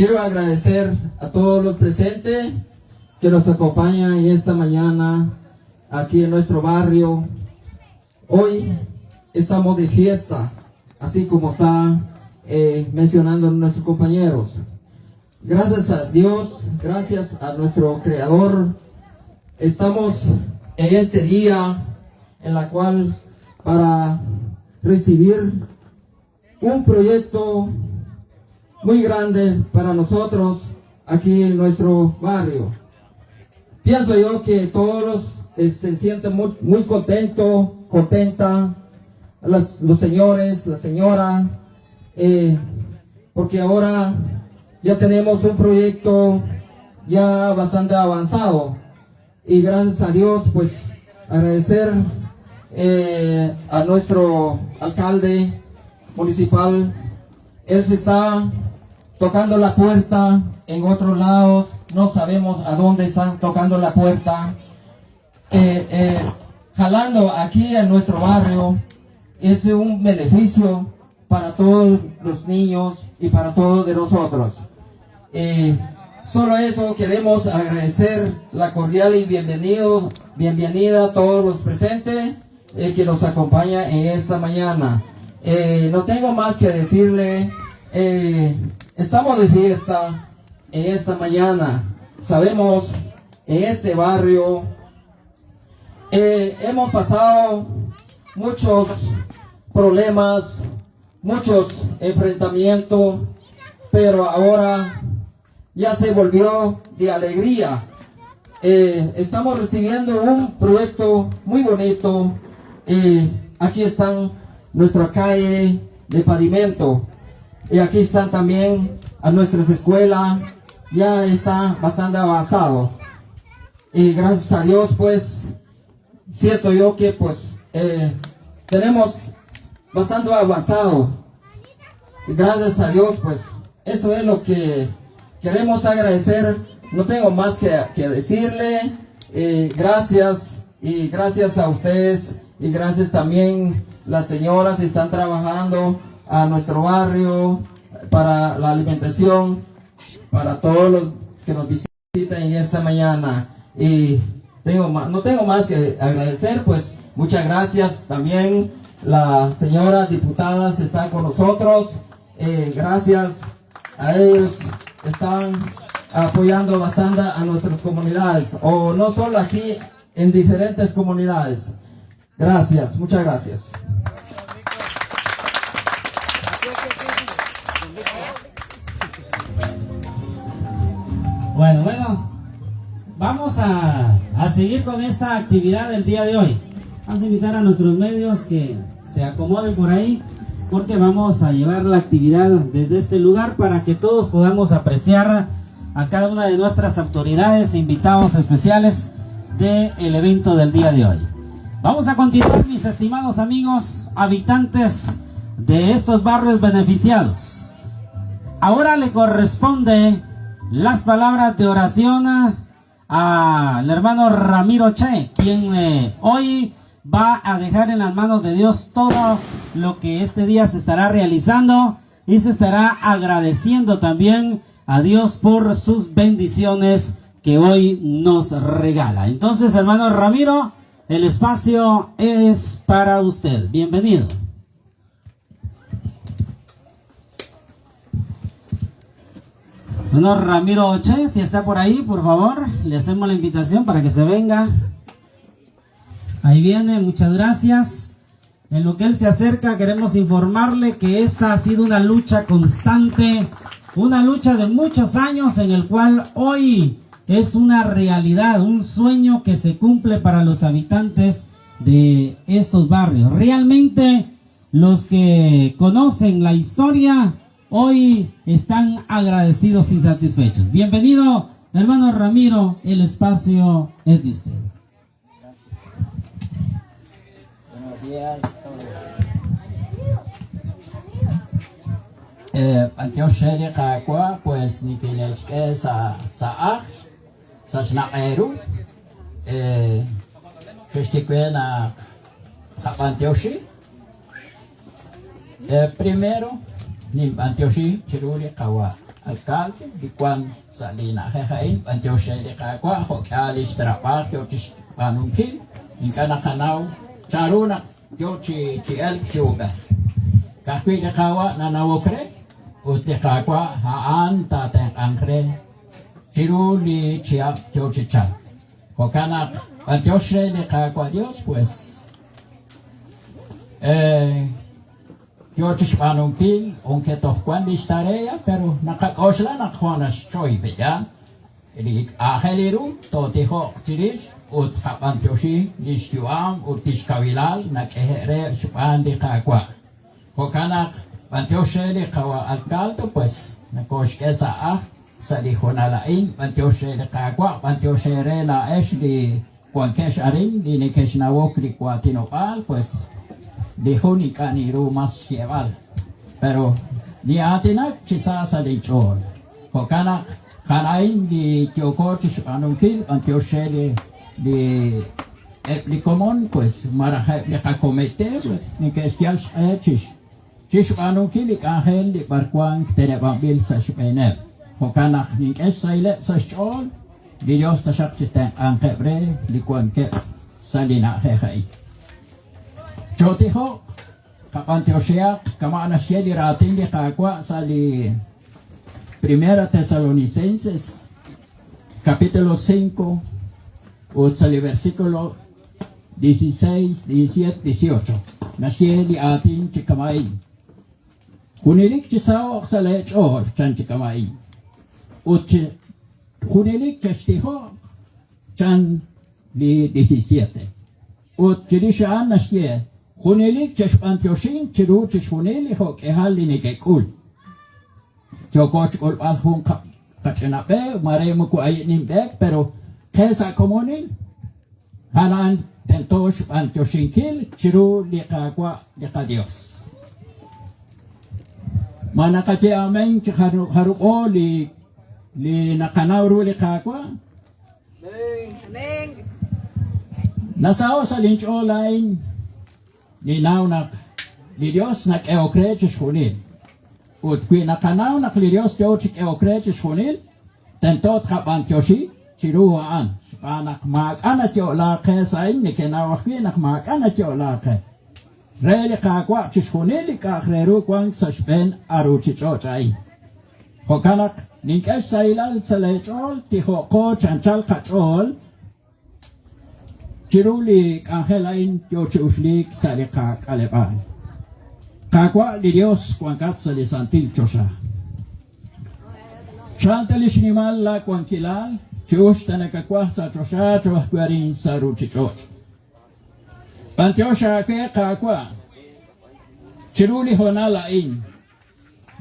quiero agradecer a todos los presentes que nos acompañan en esta mañana aquí en nuestro barrio. Hoy estamos de fiesta, así como está mencionando nuestros compañeros. Gracias a Dios, gracias a nuestro Creador, estamos en este día en la cual para recibir un proyecto muy grande para nosotros aquí en nuestro barrio. Pienso yo que todos se sienten muy contentos, contenta, los señores, la señora, porque ahora ya tenemos un proyecto ya bastante avanzado y gracias a Dios, pues agradecer a nuestro alcalde municipal. Él se está tocando la puerta en otros lados, no sabemos a dónde están tocando la puerta, jalando aquí en nuestro barrio. Es un beneficio para todos los niños y para todos de nosotros. Solo eso queremos agradecer la cordial y bienvenida a todos los presentes que nos acompañan en esta mañana. No tengo más que decirle, estamos de fiesta en esta mañana. Sabemos en este barrio hemos pasado muchos problemas, muchos enfrentamientos, pero ahora ya se volvió de alegría. Estamos recibiendo un proyecto muy bonito. Aquí están nuestra calle de pavimento y aquí están también a nuestras escuelas, ya está bastante avanzado y gracias a Dios, pues siento yo que pues tenemos bastante avanzado y gracias a Dios, pues eso es lo que queremos agradecer. No tengo más que decirle. Gracias y gracias a ustedes y gracias también las señoras que están trabajando a nuestro barrio para la alimentación, para todos los que nos visitan en esta mañana. Y no tengo más que agradecer, pues muchas gracias. También la señora diputada está con nosotros. Gracias a ellos, están apoyando bastante a nuestras comunidades, o no solo aquí, en diferentes comunidades. Gracias, muchas gracias. Bueno, vamos a seguir con esta actividad del día de hoy. Vamos a invitar a nuestros medios que se acomoden por ahí, porque vamos a llevar la actividad desde este lugar para que todos podamos apreciar a cada una de nuestras autoridades e invitados especiales del evento del día de hoy. Vamos a continuar, mis estimados amigos, habitantes de estos barrios beneficiados. Ahora le corresponde las palabras de oración al hermano Ramiro Che, quien hoy va a dejar en las manos de Dios todo lo que este día se estará realizando y se estará agradeciendo también a Dios por sus bendiciones que hoy nos regala. Entonces, hermano Ramiro, el espacio es para usted. Bienvenido. Hermano Ramiro Che, si está por ahí, por favor, le hacemos la invitación para que se venga. Ahí viene, muchas gracias. En lo que él se acerca, queremos informarle que esta ha sido una lucha constante, una lucha de muchos años, en el cual hoy es una realidad, un sueño que se cumple para los habitantes de estos barrios. Realmente los que conocen la historia hoy están agradecidos y satisfechos. Bienvenido, hermano Ramiro, el espacio es de usted. Buenos días a todos. Antioch Sheri Kakwa, pues ni pinechke sa Snaqeru, Antiochi. Primero, nim Antioshi chiruli kawa alcalde di kwan sa lina hehain Antioshi di kakwa ho kali strapar yo tis panungkin inka nakanaw charuna yo chi el chuba kakwi di kawa nanawokre uti kakwa haan tateng angkre chiruli chiap yo chichan ho kanak Antioshi di kakwa Dios pues yo tispanungkil aunque tohkuan di tarea pero nakakosla nakhonas choy beja eli aheliru to tiho tiris ut kapantioshi listuam ut tiskavilal nakehere supan di kakwa hokanak pantioshi di kawa alcalde pues nakoske sa salihonalain pantioshi di kakwa pantioshi re na es di kuankesh arin di nekesh nawok di kuatinopal pues dijo ni kaniru mas llevar pero ni atinak chisa sa de chol hokana kanain di kyoko chisanungkil antioshele di eplikomon pues marahe le comete pues ni que estial chisanungkil ikahel di barkwang tenebambil sa shpene hokana ni esaile sa chol di Dios ta shakchite ankebre di kuanke salina hehai Chotiho, kapantioshea, kamana siya di rating di kakwa sa li Primera Tesalonicenses, capítulo 5, o sa li versikulo 16, 17, 18. Na siya di ating chikamain. Kunilik chisaw sa lechor, chan chikamain. Kunilik chastiho, chan li 17. Ut chirishaan na siya, Hunelik chespantiosin chiru chishuneli ho kehali ni kekul. Chokoch ul alhun kachenape mare muku ayinim bek pero kesa komonin hanan tentosh pantiosin kil chiru likakwa lika Dios. Manakache amen haruo li nakanawru likakwa. Amen. Nasao sa lynch online Linaw nak li Dios nak eokre chishunil. Ut kui nakanaw nak li Dios teo chik eokre chishunil. Tentot kapantioshi chiruhaan. Panak maakana teo lake sa in ni kenawakwi nak maakana teo lake. Reli kakwa chishunil ikakreru kwang sa shpen aru chichochay. Hokanak ninkesh sa ilal sa lechol tihoko chanchal kachol. Chiruli angelain yo chuslik sa likak alepan. Kakwa di Dios kuangkat sa lisantil chosa. Chantalish ni mal la kuangkilal, chus tanakakwa sa chosa choh kwarin sa ruchichot. Pantiosha ke kakwa. Chiruli honalain.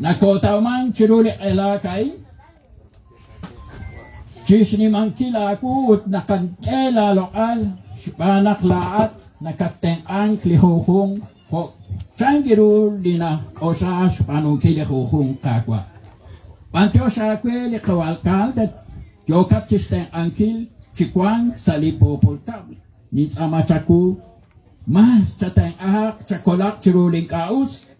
Nakotauman chiruli elakain. Chis ni mangkila ku ut nakankela lokal. Panak laat nakateng-ang klihuhung ho changiru lina kosa panungkili huhung kakwa. Pantyo sa kwe li kawalkal dat yokat chisteng angkil chikwang salipo polkab. Nits amachaku mas chateng ahak chakolak chiru lingkaus.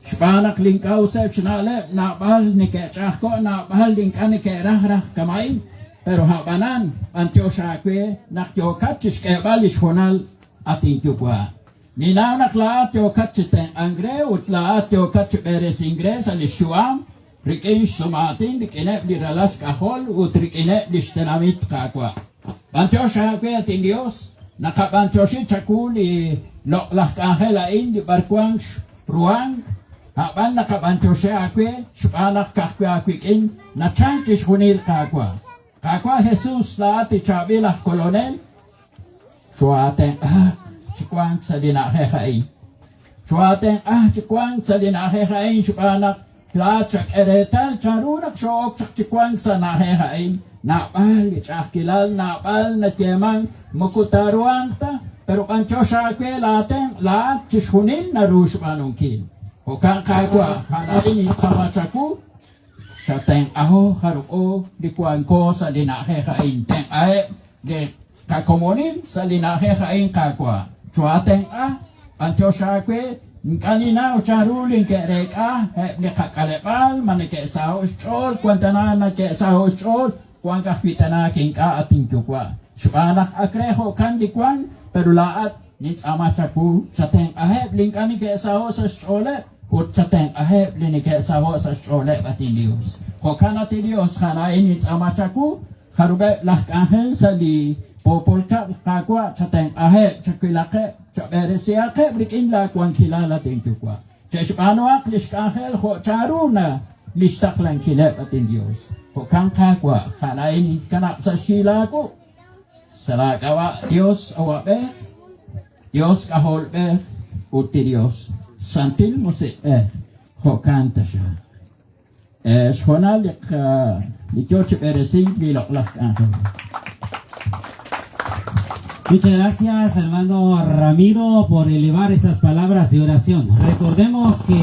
Spanak lingkaus ay sinale nabal ni kechako nabal lingka ni kerah kamain. Pero habanan, antyo sa kwe, nakyokat chiskebalish honal ating kyukwa. Ninaw naklaat yokat chiteng angre, utlaat yokat chiperes ingres alishuam, rikin sumating, rikinep di ralas kahol, utrikinep di stenamit kakwa. Antyo sa kwe ating Dios, nakabantyo si chakuli, loklak kahelain di barkwang ruang, haban nakabantyo sa kwe, supanak kakwe akwikin, na chanchis hunil kakwa. Kakwa Jesus lahat ichabilah kolonel. Suateng chikwang sa dinahehain. Suateng chikwang sa dinahehain. Supanak lahat chak eretal charunak sook chak chikwang sa nahehain. Napal ichakilal napal na tiyemang mukutaruang ta. Pero kancho sa kwe lahat chishunin na ruspanungkin. O kakwa hanain ipamachaku. Sa teng aho haruo di kuan ko sa dinahehain teng ae de kakomonin sa dinahehain kakwa. Chua teng antyo sa kwe Kanina ucharulin ke reka ni kakalebal man ke sao chol kwantana na ke sao chol kwan ka fitana kinka ating chukwa. Suanak akreho kan di kwan pero laat nits amachaku sa teng aheb lingkani ke sao sa chole ut sa teng aheb lini ke sao sa chole ating Dios. Ko kana ti Dios kana nits amachaku harube lah kahel sa di popolka kakwa sa teng aheb chakilake Beresia brikin la kwan kilala tinju kwa. Cheshpano aklish kahel ho charuna listak lang kilap atin Dios. Ho kangka kwa kanain kanap sa sila ko. Salakawa Dios awa be. Dios kahol be uti Dios. Santil mo si ho kanta siya. Shona likyoche beresin liloklak kahel. Muchas gracias, hermano Ramiro, por elevar esas palabras de oración. Recordemos que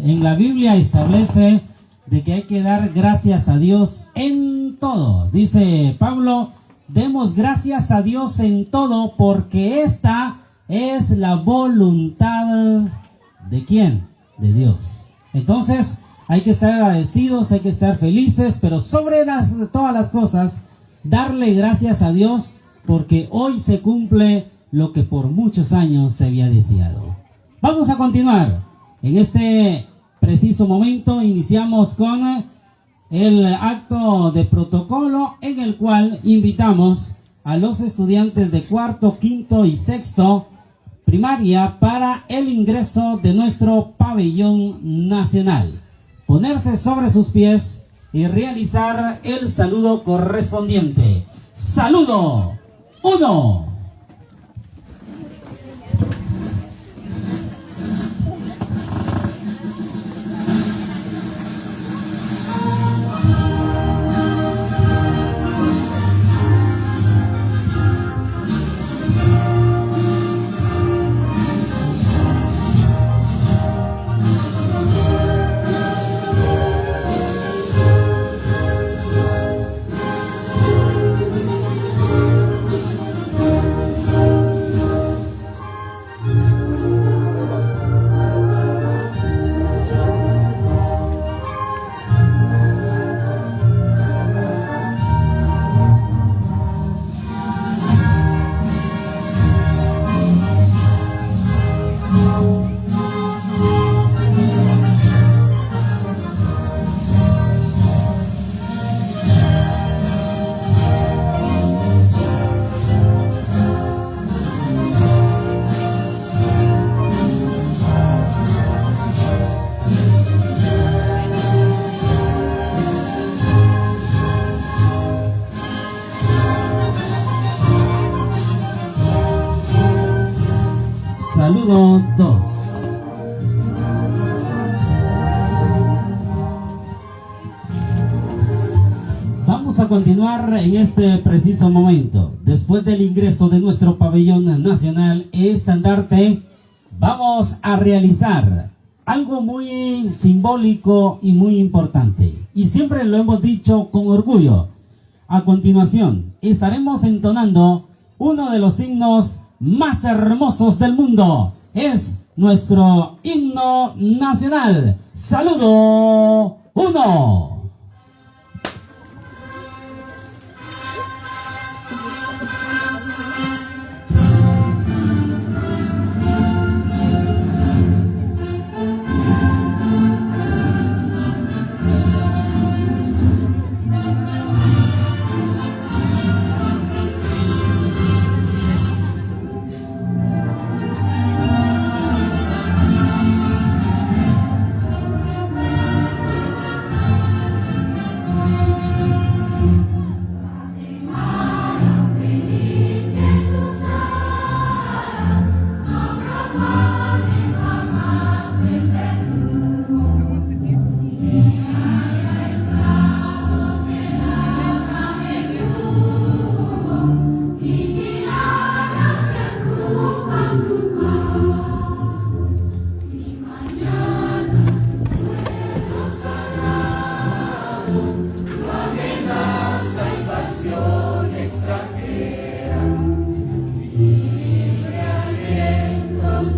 en la Biblia establece de que hay que dar gracias a Dios en todo. Dice Pablo, demos gracias a Dios en todo porque esta es la voluntad ¿de quién? De Dios. Entonces hay que estar agradecidos, hay que estar felices, pero sobre todas las cosas, darle gracias a Dios porque hoy se cumple lo que por muchos años se había deseado. Vamos a continuar. En este preciso momento iniciamos con el acto de protocolo en el cual invitamos a los estudiantes de cuarto, quinto y sexto primaria para el ingreso de nuestro pabellón nacional. Ponerse sobre sus pies y realizar el saludo correspondiente. ¡Saludo! 1. Saludo 2. Vamos a continuar en este preciso momento. Después del ingreso de nuestro pabellón nacional estandarte, vamos a realizar algo muy simbólico y muy importante. Y siempre lo hemos dicho con orgullo. A continuación, estaremos entonando uno de los himnos más hermosos del mundo. Es nuestro himno nacional. Saludo 1.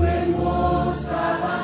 Hermosa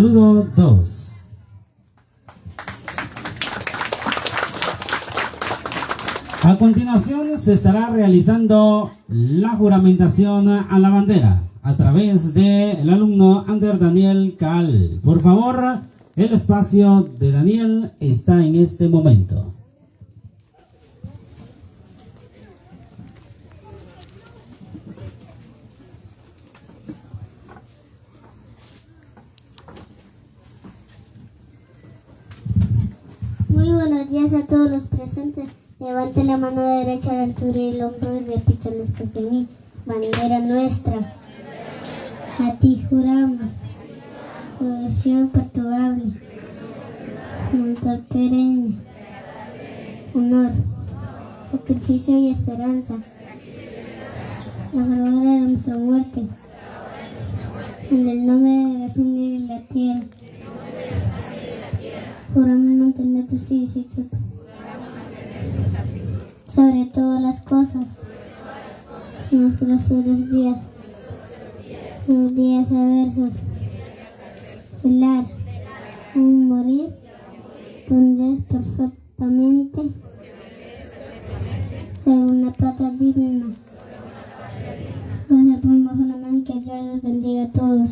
Saludo 2. A continuación se estará realizando la juramentación a la bandera a través del alumno Ander Daniel Cal. Por favor, el espacio de Daniel está en este momento. Muy buenos días a todos los presentes. Levante la mano derecha a la altura del hombro y repitan después de mí. Bandera nuestra, a ti juramos, devoción imperturbable, lealtad perenne, honor, sacrificio y esperanza, la hora de nuestra muerte, en el nombre de la sangre y la tierra. Juramos mantener tu solicitud sobre todas las cosas en los próximos días, en los días adversos, velar, aún morir, donde es perfectamente sobre una plata digna. Nos ponemos bajo la mano, que Dios los bendiga a todos.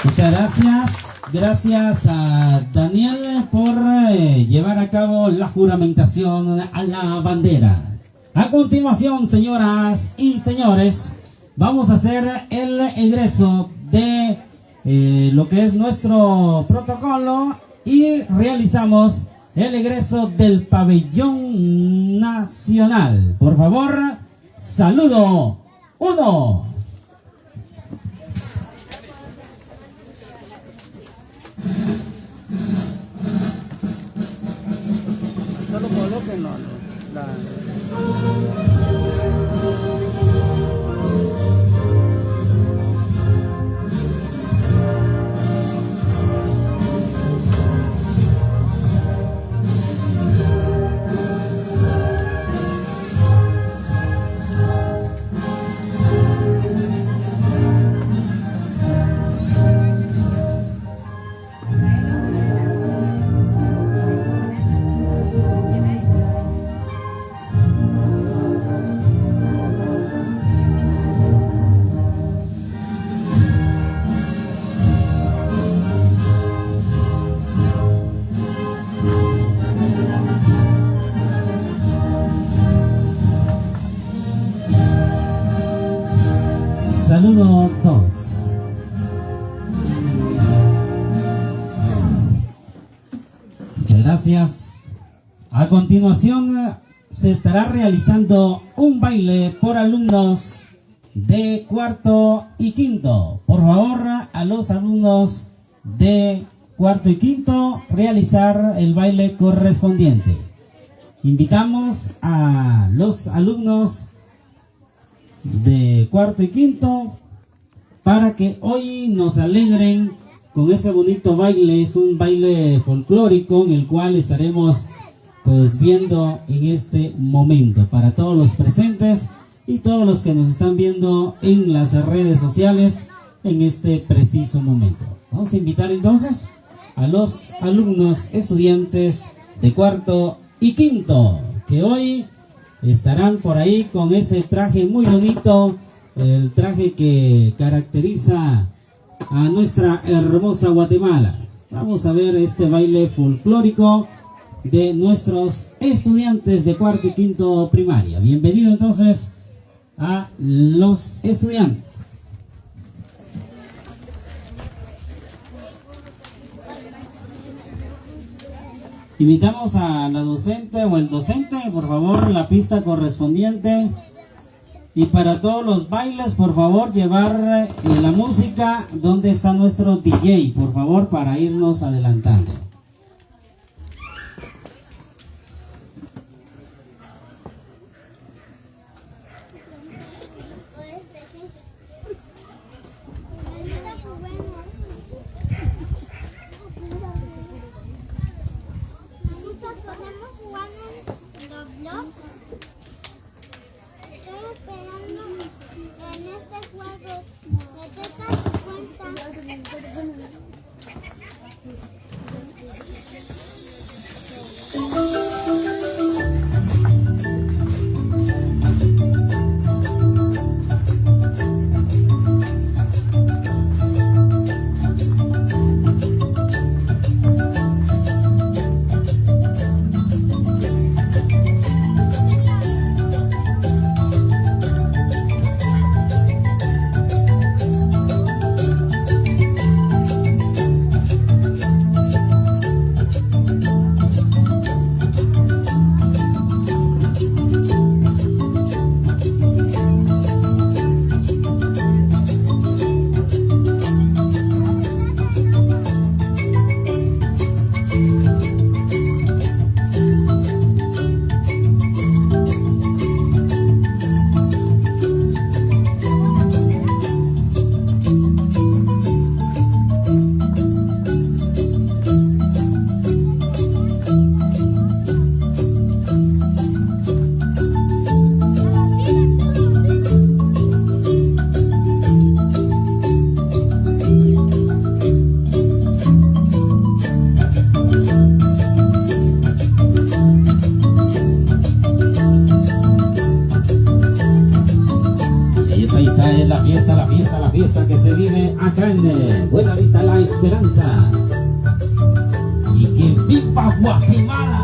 Muchas gracias. Gracias a Daniel por llevar a cabo la juramentación a la bandera. A continuación, señoras y señores, vamos a hacer el egreso de lo que es nuestro protocolo y realizamos el egreso del pabellón nacional. Por favor, saludo 1. no, Saludo 2. Muchas gracias. A continuación se estará realizando un baile por alumnos de cuarto y quinto. Por favor, a los alumnos de cuarto y quinto realizar el baile correspondiente. Invitamos a los alumnos de cuarto y quinto para que hoy nos alegren con ese bonito baile. Es un baile folclórico en el cual estaremos pues viendo en este momento para todos los presentes y todos los que nos están viendo en las redes sociales en este preciso momento. Vamos a invitar entonces a los alumnos estudiantes de cuarto y quinto que hoy estarán por ahí con ese traje muy bonito, el traje que caracteriza a nuestra hermosa Guatemala. Vamos a ver este baile folclórico de nuestros estudiantes de cuarto y quinto primaria. Bienvenido entonces a los estudiantes. Invitamos a la docente o el docente, por favor, la pista correspondiente. Y para todos los bailes, por favor, llevar la música donde está nuestro DJ, por favor, para irnos adelantando. La fiesta que se vive acá en Buena Vista La Esperanza. Y que viva Guatemala.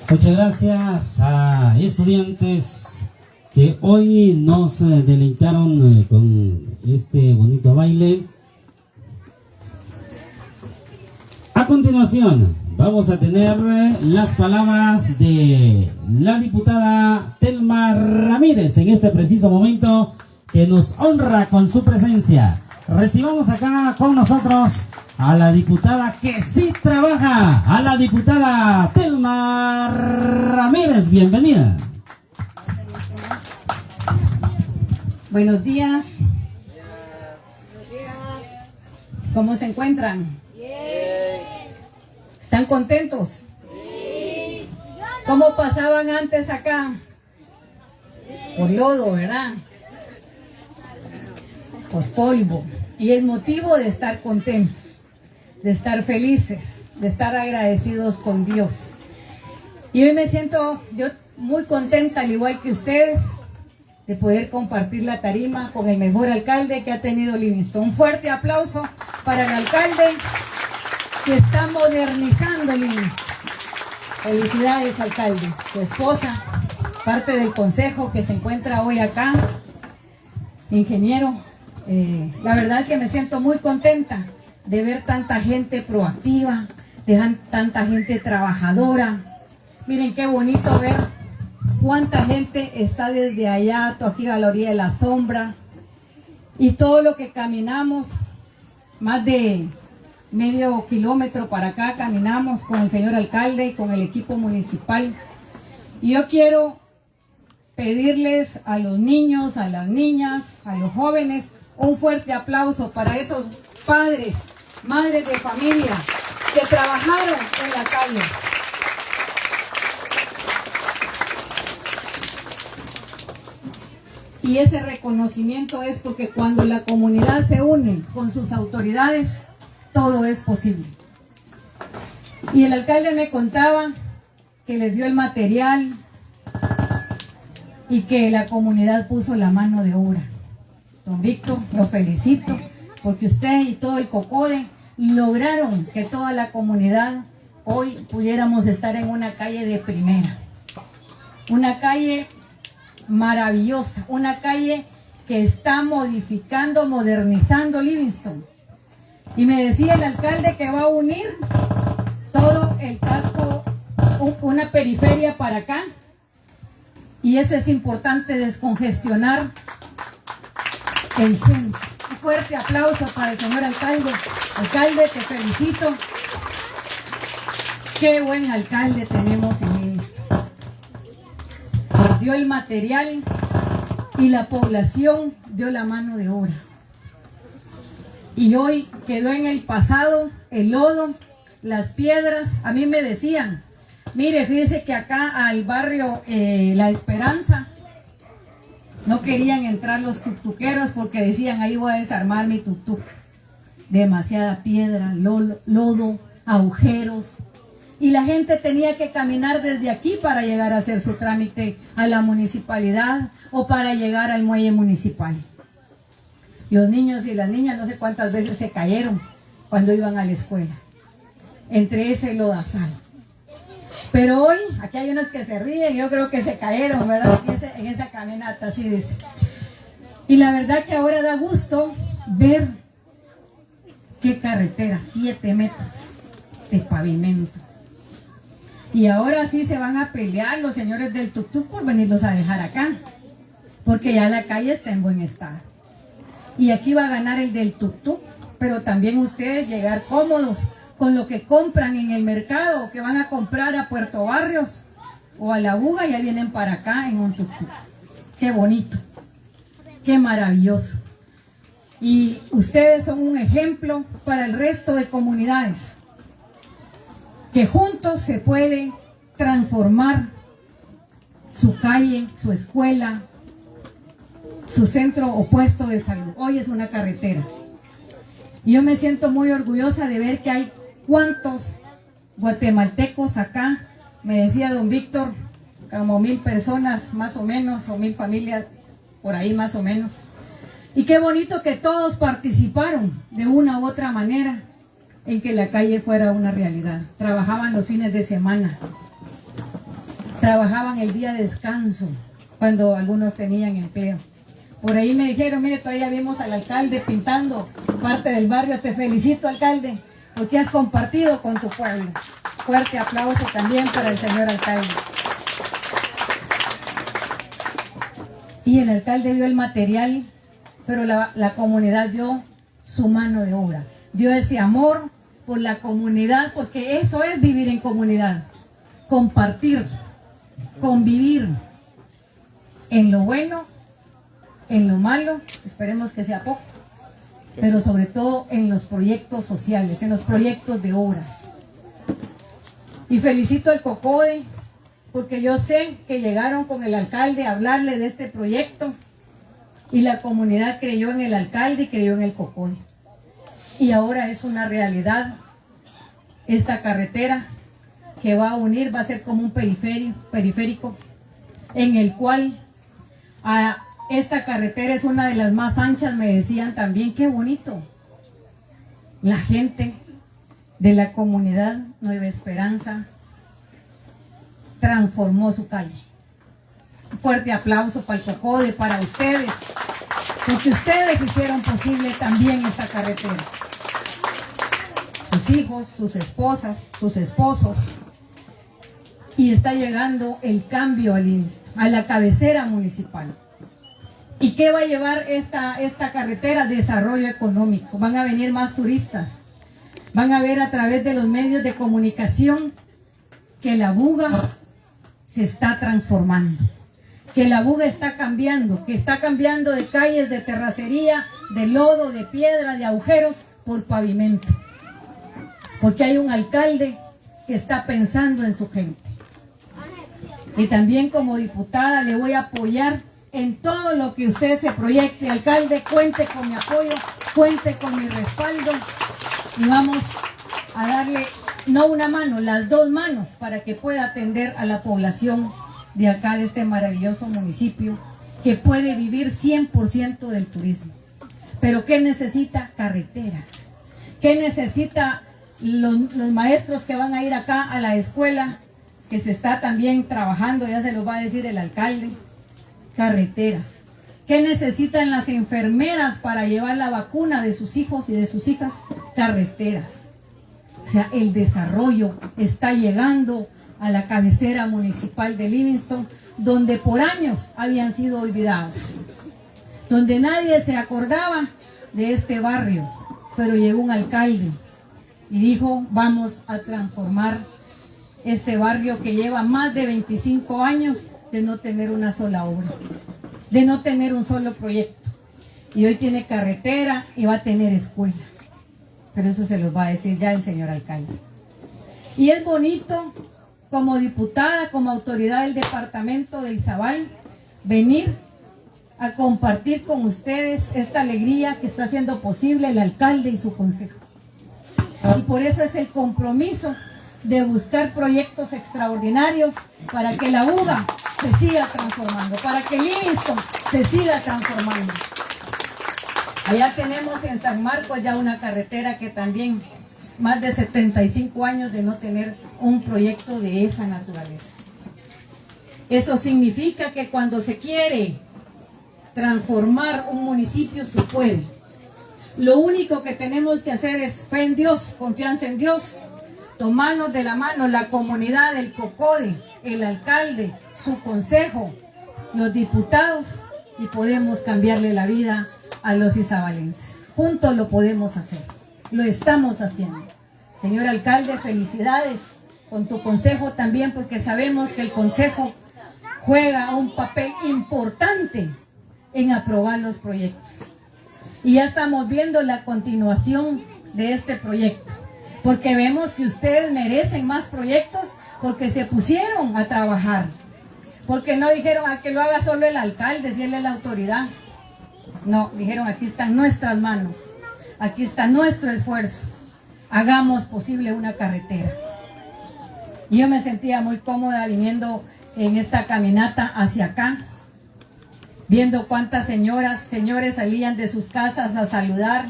Muchas gracias a estudiantes que hoy nos deleitaron con este bonito baile. A continuación, vamos a tener las palabras de la diputada Telma Ramírez en este preciso momento que nos honra con su presencia. Recibamos acá con nosotros a la diputada que sí trabaja, a la diputada Telma Ramírez. Bienvenida. Buenos días. ¿Cómo se encuentran? ¿Están contentos? ¿Cómo pasaban antes acá? Por lodo, ¿verdad? Por polvo. Y el motivo de estar contentos, de estar felices, de estar agradecidos con Dios. Y hoy me siento yo muy contenta, al igual que ustedes, de poder compartir la tarima con el mejor alcalde que ha tenido Livingston. Un fuerte aplauso para el alcalde que está modernizando Livingston. Felicidades, alcalde. Su esposa, parte del consejo que se encuentra hoy acá, ingeniero. La verdad que me siento muy contenta de ver tanta gente proactiva, de tanta gente trabajadora. Miren qué bonito ver cuánta gente está desde allá, aquí a la orilla de la sombra. Y todo lo que caminamos, más de medio kilómetro para acá, caminamos con el señor alcalde y con el equipo municipal. Y yo quiero pedirles a los niños, a las niñas, a los jóvenes, un fuerte aplauso para esos padres, madres de familia que trabajaron en la calle. Y ese reconocimiento es porque cuando la comunidad se une con sus autoridades, todo es posible. Y el alcalde me contaba que les dio el material y que la comunidad puso la mano de obra. Don Víctor, lo felicito porque usted y todo el COCODE lograron que toda la comunidad hoy pudiéramos estar en una calle de primera. Una calle maravillosa, una calle que está modificando, modernizando Livingston. Y me decía el alcalde que va a unir todo el casco, una periferia para acá. Y eso es importante, descongestionar el centro. Un fuerte aplauso para el señor alcalde. Alcalde, te felicito. Qué buen alcalde tenemos en Livingston. Dio el material y la población dio la mano de obra. Y hoy quedó en el pasado el lodo, las piedras. A mí me decían, mire, fíjese que acá al barrio La Esperanza no querían entrar los tuctuqueros porque decían, ahí voy a desarmar mi tuctuc. Demasiada piedra, lodo, agujeros. Y la gente tenía que caminar desde aquí para llegar a hacer su trámite a la municipalidad o para llegar al muelle municipal. Los niños y las niñas no sé cuántas veces se cayeron cuando iban a la escuela, entre ese lodazal. Pero hoy, aquí hay unos que se ríen, yo creo que se cayeron, ¿verdad? En esa caminata, así dice. Y la verdad que ahora da gusto ver qué carretera, 7 metros de pavimento. Y ahora sí se van a pelear los señores del tuctuc por venirlos a dejar acá, porque ya la calle está en buen estado. Y aquí va a ganar el del tuctuc, pero también ustedes llegar cómodos con lo que compran en el mercado o que van a comprar a Puerto Barrios o a La Buga, ya vienen para acá en un tuctuc. Qué bonito, qué maravilloso. Y ustedes son un ejemplo para el resto de comunidades, que juntos se puede transformar su calle, su escuela, su centro o puesto de salud. Hoy es una carretera. Y yo me siento muy orgullosa de ver que hay cuantos guatemaltecos acá. Me decía don Víctor, como 1000 personas más o menos, o 1000 familias, por ahí más o menos. Y qué bonito que todos participaron de una u otra manera en que la calle fuera una realidad. Trabajaban los fines de semana. trabajaban el día de descanso, cuando algunos tenían empleo. Por ahí me dijeron, mire, todavía vimos al alcalde pintando parte del barrio. Te felicito, alcalde, porque has compartido con tu pueblo. Fuerte aplauso también para el señor alcalde. Y el alcalde dio el material, pero la comunidad dio su mano de obra. Dio ese amor por la comunidad, porque eso es vivir en comunidad. Compartir, convivir en lo bueno, en lo malo, esperemos que sea poco, pero sobre todo en los proyectos sociales, en los proyectos de obras. Y felicito al COCODE, porque yo sé que llegaron con el alcalde a hablarle de este proyecto y la comunidad creyó en el alcalde y creyó en el COCODE. Y ahora es una realidad esta carretera que va a unir, va a ser como un periférico en el cual esta carretera es una de las más anchas, me decían también. Qué bonito. La gente de la comunidad Nueva Esperanza transformó su calle. Un fuerte aplauso para el COCODE, para ustedes, porque ustedes hicieron posible también esta carretera. Sus hijos, sus esposas, sus esposos. Y está llegando el cambio a la cabecera municipal. ¿Y qué va a llevar esta carretera? Desarrollo económico. Van a venir más turistas. Van a ver a través de los medios de comunicación que la Buga se está transformando. Que la Buga está cambiando. Que está cambiando de calles de terracería, de lodo, de piedra, de agujeros, por pavimento. Porque hay un alcalde que está pensando en su gente. Y también como diputada le voy a apoyar en todo lo que usted se proyecte. Alcalde, cuente con mi apoyo, cuente con mi respaldo y vamos a darle no una mano, las dos manos para que pueda atender a la población de acá, de este maravilloso municipio que puede vivir 100% del turismo. Pero ¿qué necesita? Carreteras. ¿Qué necesita los maestros que van a ir acá a la escuela, que se está también trabajando, ya se los va a decir el alcalde? Carreteras. ¿Qué necesitan las enfermeras para llevar la vacuna de sus hijos y de sus hijas? Carreteras. O sea, el desarrollo está llegando a la cabecera municipal de Livingston, donde por años habían sido olvidados, donde nadie se acordaba de este barrio, pero llegó un alcalde y dijo, vamos a transformar este barrio que lleva más de 25 años de no tener una sola obra, de no tener un solo proyecto. Y hoy tiene carretera y va a tener escuela. Pero eso se los va a decir ya el señor alcalde. Y es bonito, como diputada, como autoridad del departamento de Izabal, venir a compartir con ustedes esta alegría que está haciendo posible el alcalde y su consejo. Y por eso es el compromiso de buscar proyectos extraordinarios para que la Buga se siga transformando, para que Livingston se siga transformando. Allá tenemos en San Marcos ya una carretera que también más de 75 años de no tener un proyecto de esa naturaleza. Eso significa que cuando se quiere transformar un municipio se puede. Lo único que tenemos que hacer es fe en Dios, confianza en Dios, tomarnos de la mano la comunidad, el COCODE, el alcalde, su consejo, los diputados, y podemos cambiarle la vida a los izabalenses. Juntos lo podemos hacer, lo estamos haciendo. Señor alcalde, felicidades con tu consejo también, porque sabemos que el consejo juega un papel importante en aprobar los proyectos. Y ya estamos viendo la continuación de este proyecto, porque vemos que ustedes merecen más proyectos, porque se pusieron a trabajar, porque no dijeron a que lo haga solo el alcalde si él es la autoridad. No, dijeron aquí están nuestras manos, aquí está nuestro esfuerzo, hagamos posible una carretera. Y yo me sentía muy cómoda viniendo en esta caminata hacia acá, viendo cuántas señoras, señores salían de sus casas a saludar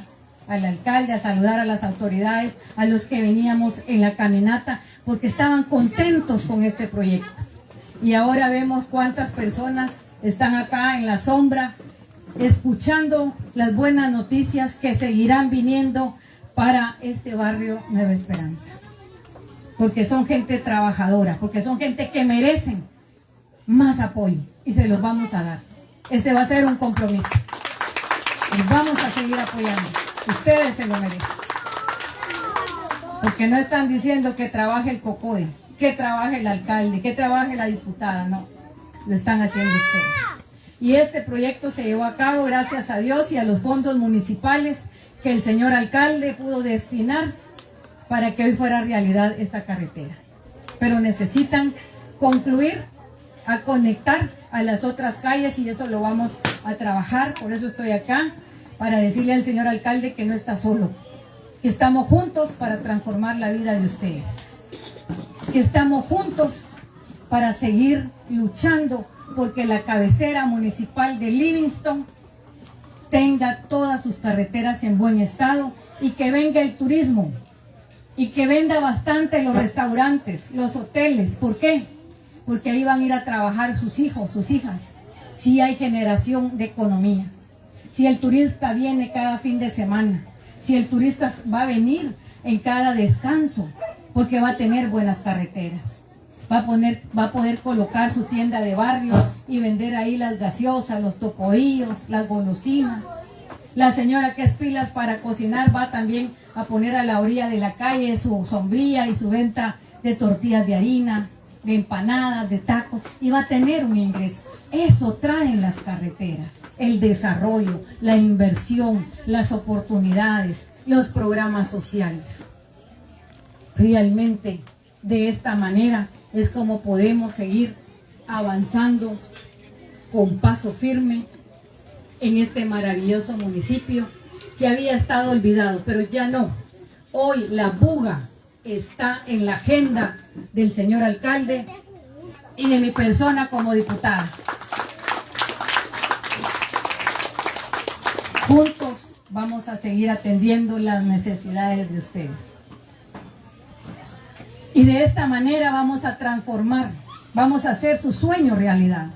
al alcalde, a saludar a las autoridades, a los que veníamos en la caminata, porque estaban contentos con este proyecto. Y ahora vemos cuántas personas están acá en la sombra, escuchando las buenas noticias que seguirán viniendo para este barrio Nueva Esperanza. Porque son gente trabajadora, porque son gente que merecen más apoyo y se los vamos a dar. Este va a ser un compromiso. Los vamos a seguir apoyando. Ustedes se lo merecen. Porque no están diciendo que trabaje el COCODE, que trabaje el alcalde, que trabaje la diputada, no. Lo están haciendo ustedes. Y este proyecto se llevó a cabo gracias a Dios y a los fondos municipales que el señor alcalde pudo destinar para que hoy fuera realidad esta carretera. Pero necesitan concluir a conectar a las otras calles y eso lo vamos a trabajar. Por eso estoy acá, para decirle al señor alcalde que no está solo, que estamos juntos para transformar la vida de ustedes, que estamos juntos para seguir luchando porque la cabecera municipal de Livingston tenga todas sus carreteras en buen estado y que venga el turismo y que venda bastante los restaurantes, los hoteles. ¿Por qué? Porque ahí van a ir a trabajar sus hijos, sus hijas. Si hay generación de economía, si el turista viene cada fin de semana, si el turista va a venir en cada descanso, porque va a tener buenas carreteras. Va a poder colocar su tienda de barrio y vender ahí las gaseosas, los tocoillos, las golosinas. La señora que es pilas para cocinar va también a poner a la orilla de la calle su sombrilla y su venta de tortillas de harina, de empanadas, de tacos, y va a tener un ingreso. Eso traen las carreteras, el desarrollo, la inversión, las oportunidades, los programas sociales. Realmente, de esta manera es como podemos seguir avanzando con paso firme en este maravilloso municipio que había estado olvidado, pero ya no. Hoy la buga está en la agenda del señor alcalde y de mi persona como diputada. Juntos vamos a seguir atendiendo las necesidades de ustedes. Y de esta manera vamos a transformar, vamos a hacer su sueño realidad,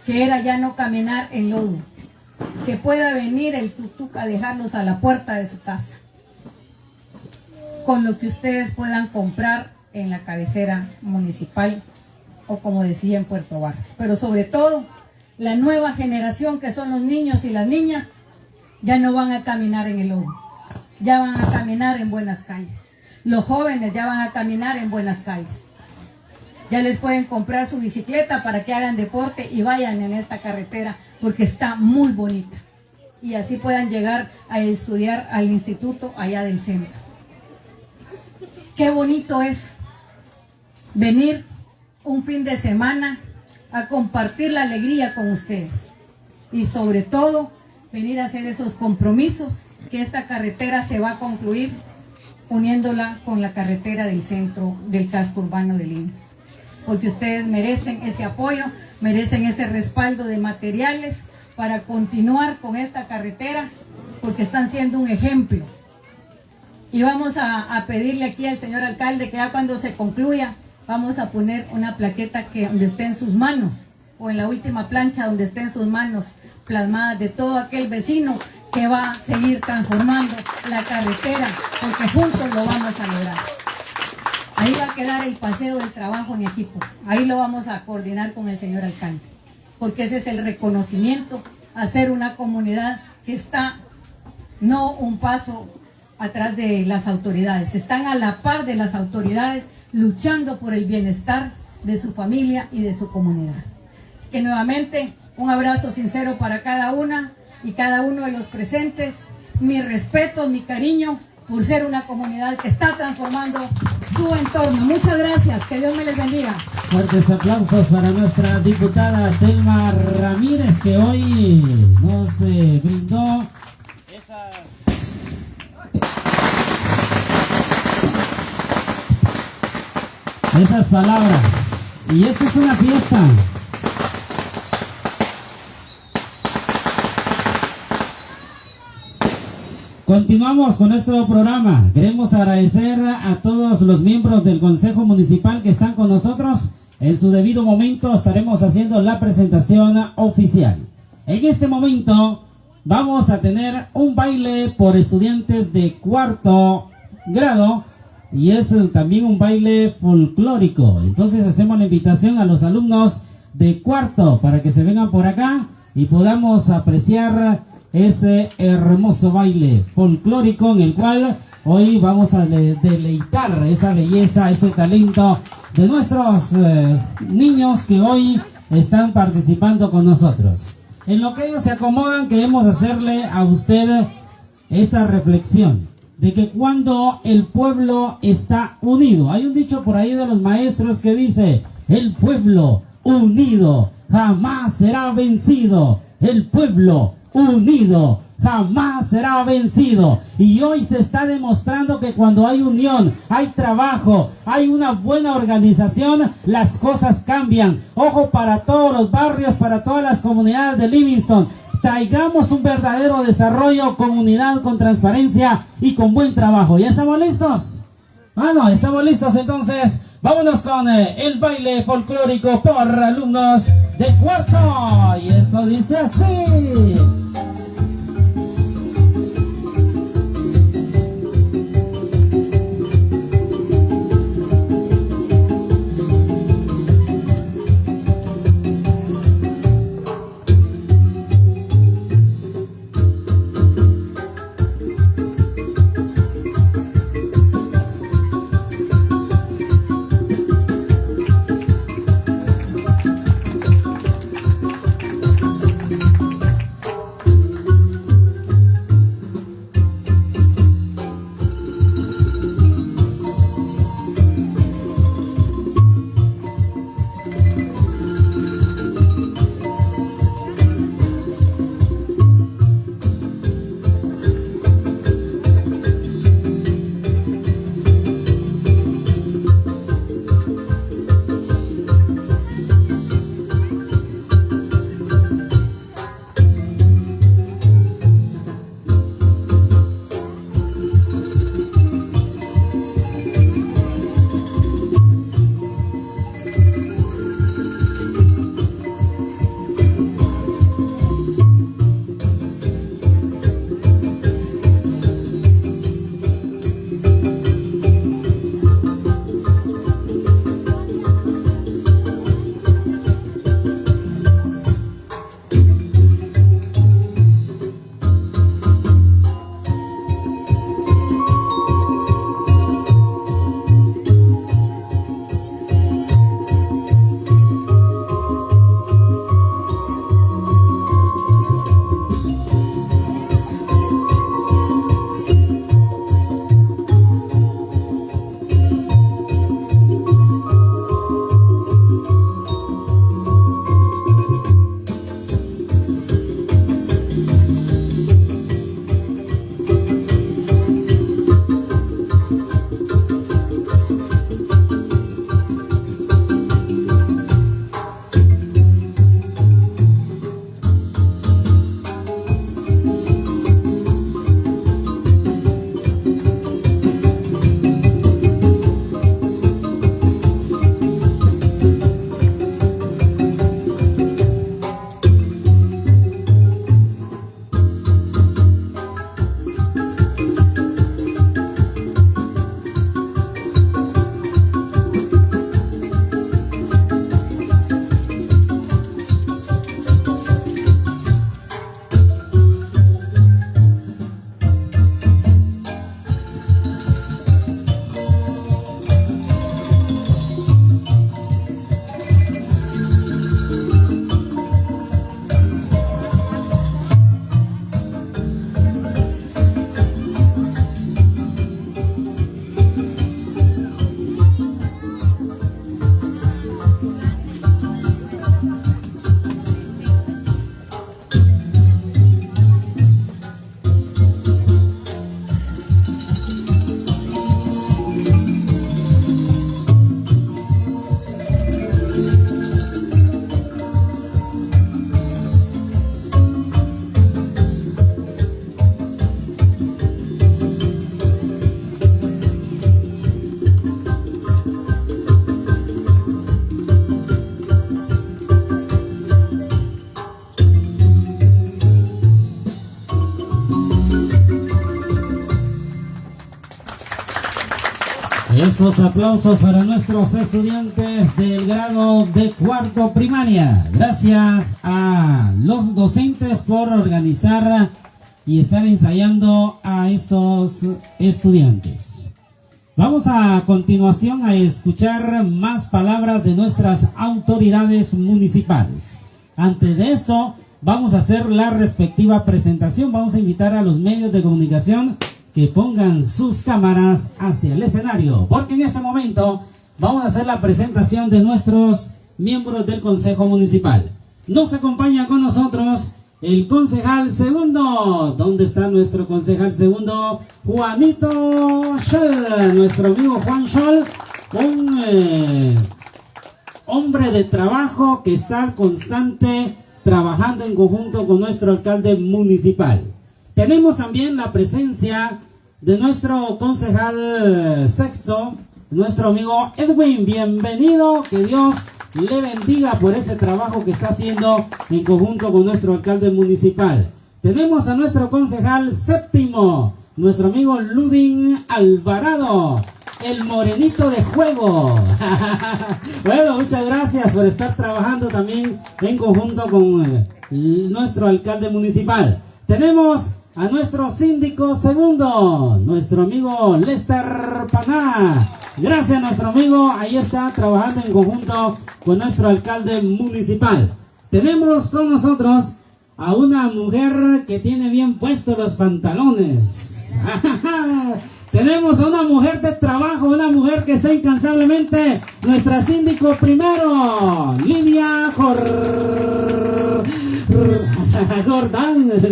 que era ya no caminar en lodo, que pueda venir el tuk-tuk a dejarlos a la puerta de su casa, con lo que ustedes puedan comprar en la cabecera municipal o como decía en Puerto Barrios. Pero sobre todo, la nueva generación que son los niños y las niñas ya no van a caminar en el lodo, ya van a caminar en buenas calles. Los jóvenes ya van a caminar en buenas calles. Ya les pueden comprar su bicicleta para que hagan deporte y vayan en esta carretera porque está muy bonita. Y así puedan llegar a estudiar al instituto allá del centro. Qué bonito es venir un fin de semana a compartir la alegría con ustedes. Y sobre todo, venir a hacer esos compromisos que esta carretera se va a concluir uniéndola con la carretera del centro del casco urbano de Livingston. Porque ustedes merecen ese apoyo, merecen ese respaldo de materiales para continuar con esta carretera, porque están siendo un ejemplo. Y vamos a pedirle aquí al señor alcalde que ya cuando se concluya, vamos a poner una plaqueta que donde esté en sus manos, o en la última plancha donde esté en sus manos, plasmadas de todo aquel vecino que va a seguir transformando la carretera, porque juntos lo vamos a lograr. Ahí va a quedar el paseo del trabajo en equipo. Ahí lo vamos a coordinar con el señor alcalde, porque ese es el reconocimiento a ser una comunidad que está no un paso atrás de las autoridades, están a la par de las autoridades luchando por el bienestar de su familia y de su comunidad. Así que nuevamente un abrazo sincero para cada una y cada uno de los presentes, mi respeto, mi cariño por ser una comunidad que está transformando su entorno. Muchas gracias, que Dios me les bendiga. Fuertes aplausos para nuestra diputada Telma Ramírez, que hoy nos brindó esas palabras. Y esta es una fiesta. Continuamos con nuestro programa. Queremos agradecer a todos los miembros del Consejo Municipal que están con nosotros En su debido momento estaremos haciendo la presentación oficial. En este momento vamos a tener un baile por estudiantes de cuarto grado y es también un baile folclórico. Entonces hacemos la invitación a los alumnos de cuarto para que se vengan por acá y podamos apreciar ese hermoso baile folclórico en el cual hoy vamos a deleitar esa belleza, ese talento de nuestros niños que hoy están participando con nosotros. En lo que ellos se acomodan, queremos hacerle a usted esta reflexión de que cuando el pueblo está unido, hay un dicho por ahí de los maestros que dice: el pueblo unido jamás será vencido. El pueblo unido jamás será vencido. Y hoy se está demostrando que cuando hay unión, hay trabajo, hay una buena organización, las cosas cambian. Ojo para todos los barrios, para todas las comunidades de Livingston. Traigamos un verdadero desarrollo, comunidad con transparencia y con buen trabajo. ¿Ya estamos listos? Bueno, estamos listos, entonces vámonos con el baile folclórico por alumnos de cuarto. Y eso dice así. Esos aplausos para nuestros estudiantes del grado de cuarto primaria. Gracias a los docentes por organizar y estar ensayando a estos estudiantes. Vamos a continuación a escuchar más palabras de nuestras autoridades municipales. Antes de esto, vamos a hacer la respectiva presentación. Vamos a invitar a los medios de comunicación que pongan sus cámaras hacia el escenario, porque en este momento vamos a hacer la presentación de nuestros miembros del Consejo Municipal. Nos acompaña con nosotros el concejal segundo. ¿Dónde está nuestro concejal segundo? Juanito Scholl, nuestro amigo Juan Scholl, un hombre de trabajo que está al constante trabajando en conjunto con nuestro alcalde municipal. Tenemos también la presencia de nuestro concejal sexto, nuestro amigo Edwin. Bienvenido, que Dios le bendiga por ese trabajo que está haciendo en conjunto con nuestro alcalde municipal. Tenemos a nuestro concejal séptimo, nuestro amigo Ludin Alvarado, el morenito de juego. Bueno, muchas gracias por estar trabajando también en conjunto con nuestro alcalde municipal. Tenemos a nuestro síndico segundo, nuestro amigo Lester Paná. Gracias, nuestro amigo, ahí está trabajando en conjunto con nuestro alcalde municipal. Tenemos con nosotros a una mujer que tiene bien puestos los pantalones. Tenemos a una mujer de trabajo, una mujer que está incansablemente, nuestra síndico primero, Lidia Jordán.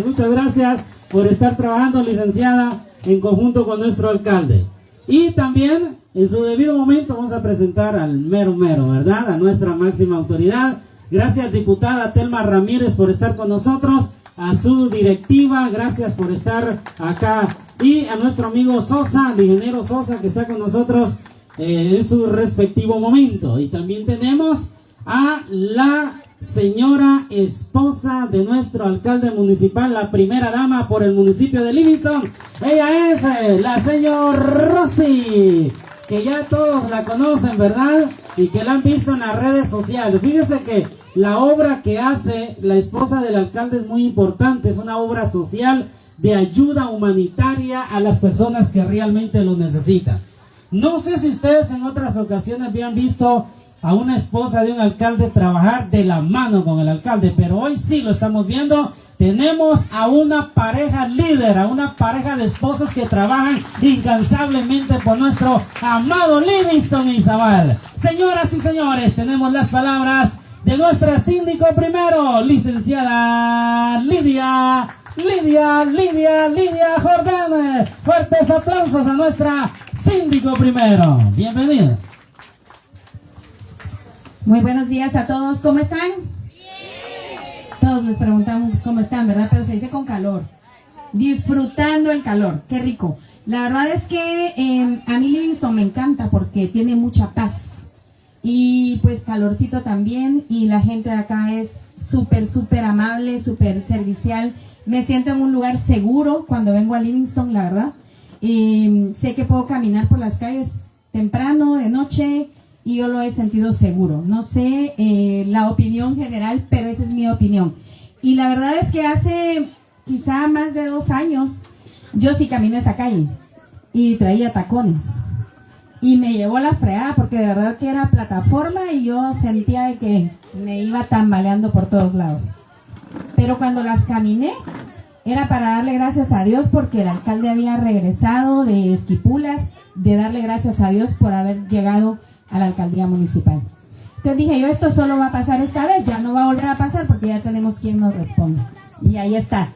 Muchas gracias por estar trabajando, licenciada, en conjunto con nuestro alcalde. Y también, en su debido momento, vamos a presentar al mero, ¿verdad? A nuestra máxima autoridad. Gracias, diputada Telma Ramírez, por estar con nosotros. A su directiva, gracias por estar acá. Y a nuestro amigo Sosa, el ingeniero Sosa, que está con nosotros en su respectivo momento. Y también tenemos a la señora esposa de nuestro alcalde municipal, la primera dama por el municipio de Livingston. Ella es la señora Rosy, que ya todos la conocen, ¿verdad? Y que la han visto en las redes sociales. Fíjese que la obra que hace la esposa del alcalde es muy importante. Es una obra social de ayuda humanitaria a las personas que realmente lo necesitan. No sé si ustedes en otras ocasiones habían visto a una esposa de un alcalde trabajar de la mano con el alcalde, pero hoy sí lo estamos viendo. Tenemos a una pareja líder, a una pareja de esposos que trabajan incansablemente por nuestro amado Livingston y Izabal. Señoras y señores, tenemos las palabras de nuestra síndico primero, licenciada Lidia Jordán. Fuertes aplausos a nuestra síndico primero. Bienvenida. Muy buenos días a todos, ¿cómo están? Bien. Todos les preguntamos cómo están, ¿verdad? Pero se dice con calor. Disfrutando el calor, qué rico. La verdad es que a mí Livingston me encanta porque tiene mucha paz. Y pues calorcito también, y la gente de acá es súper amable, súper servicial. Me siento en un lugar seguro cuando vengo a Livingston, la verdad. Sé que puedo caminar por las calles temprano, de noche, y yo lo he sentido seguro. No sé la opinión general, pero esa es mi opinión. Y la verdad es que hace quizá más de 2 años, yo sí caminé esa calle y traía tacones. Y me llevó la fregada porque de verdad que era plataforma y yo sentía de que me iba tambaleando por todos lados. Pero cuando las caminé, era para darle gracias a Dios porque el alcalde había regresado de Esquipulas, de darle gracias a Dios por haber llegado a la alcaldía municipal. Entonces dije yo, esto solo va a pasar esta vez, ya no va a volver a pasar porque ya tenemos quien nos responda. Y ahí está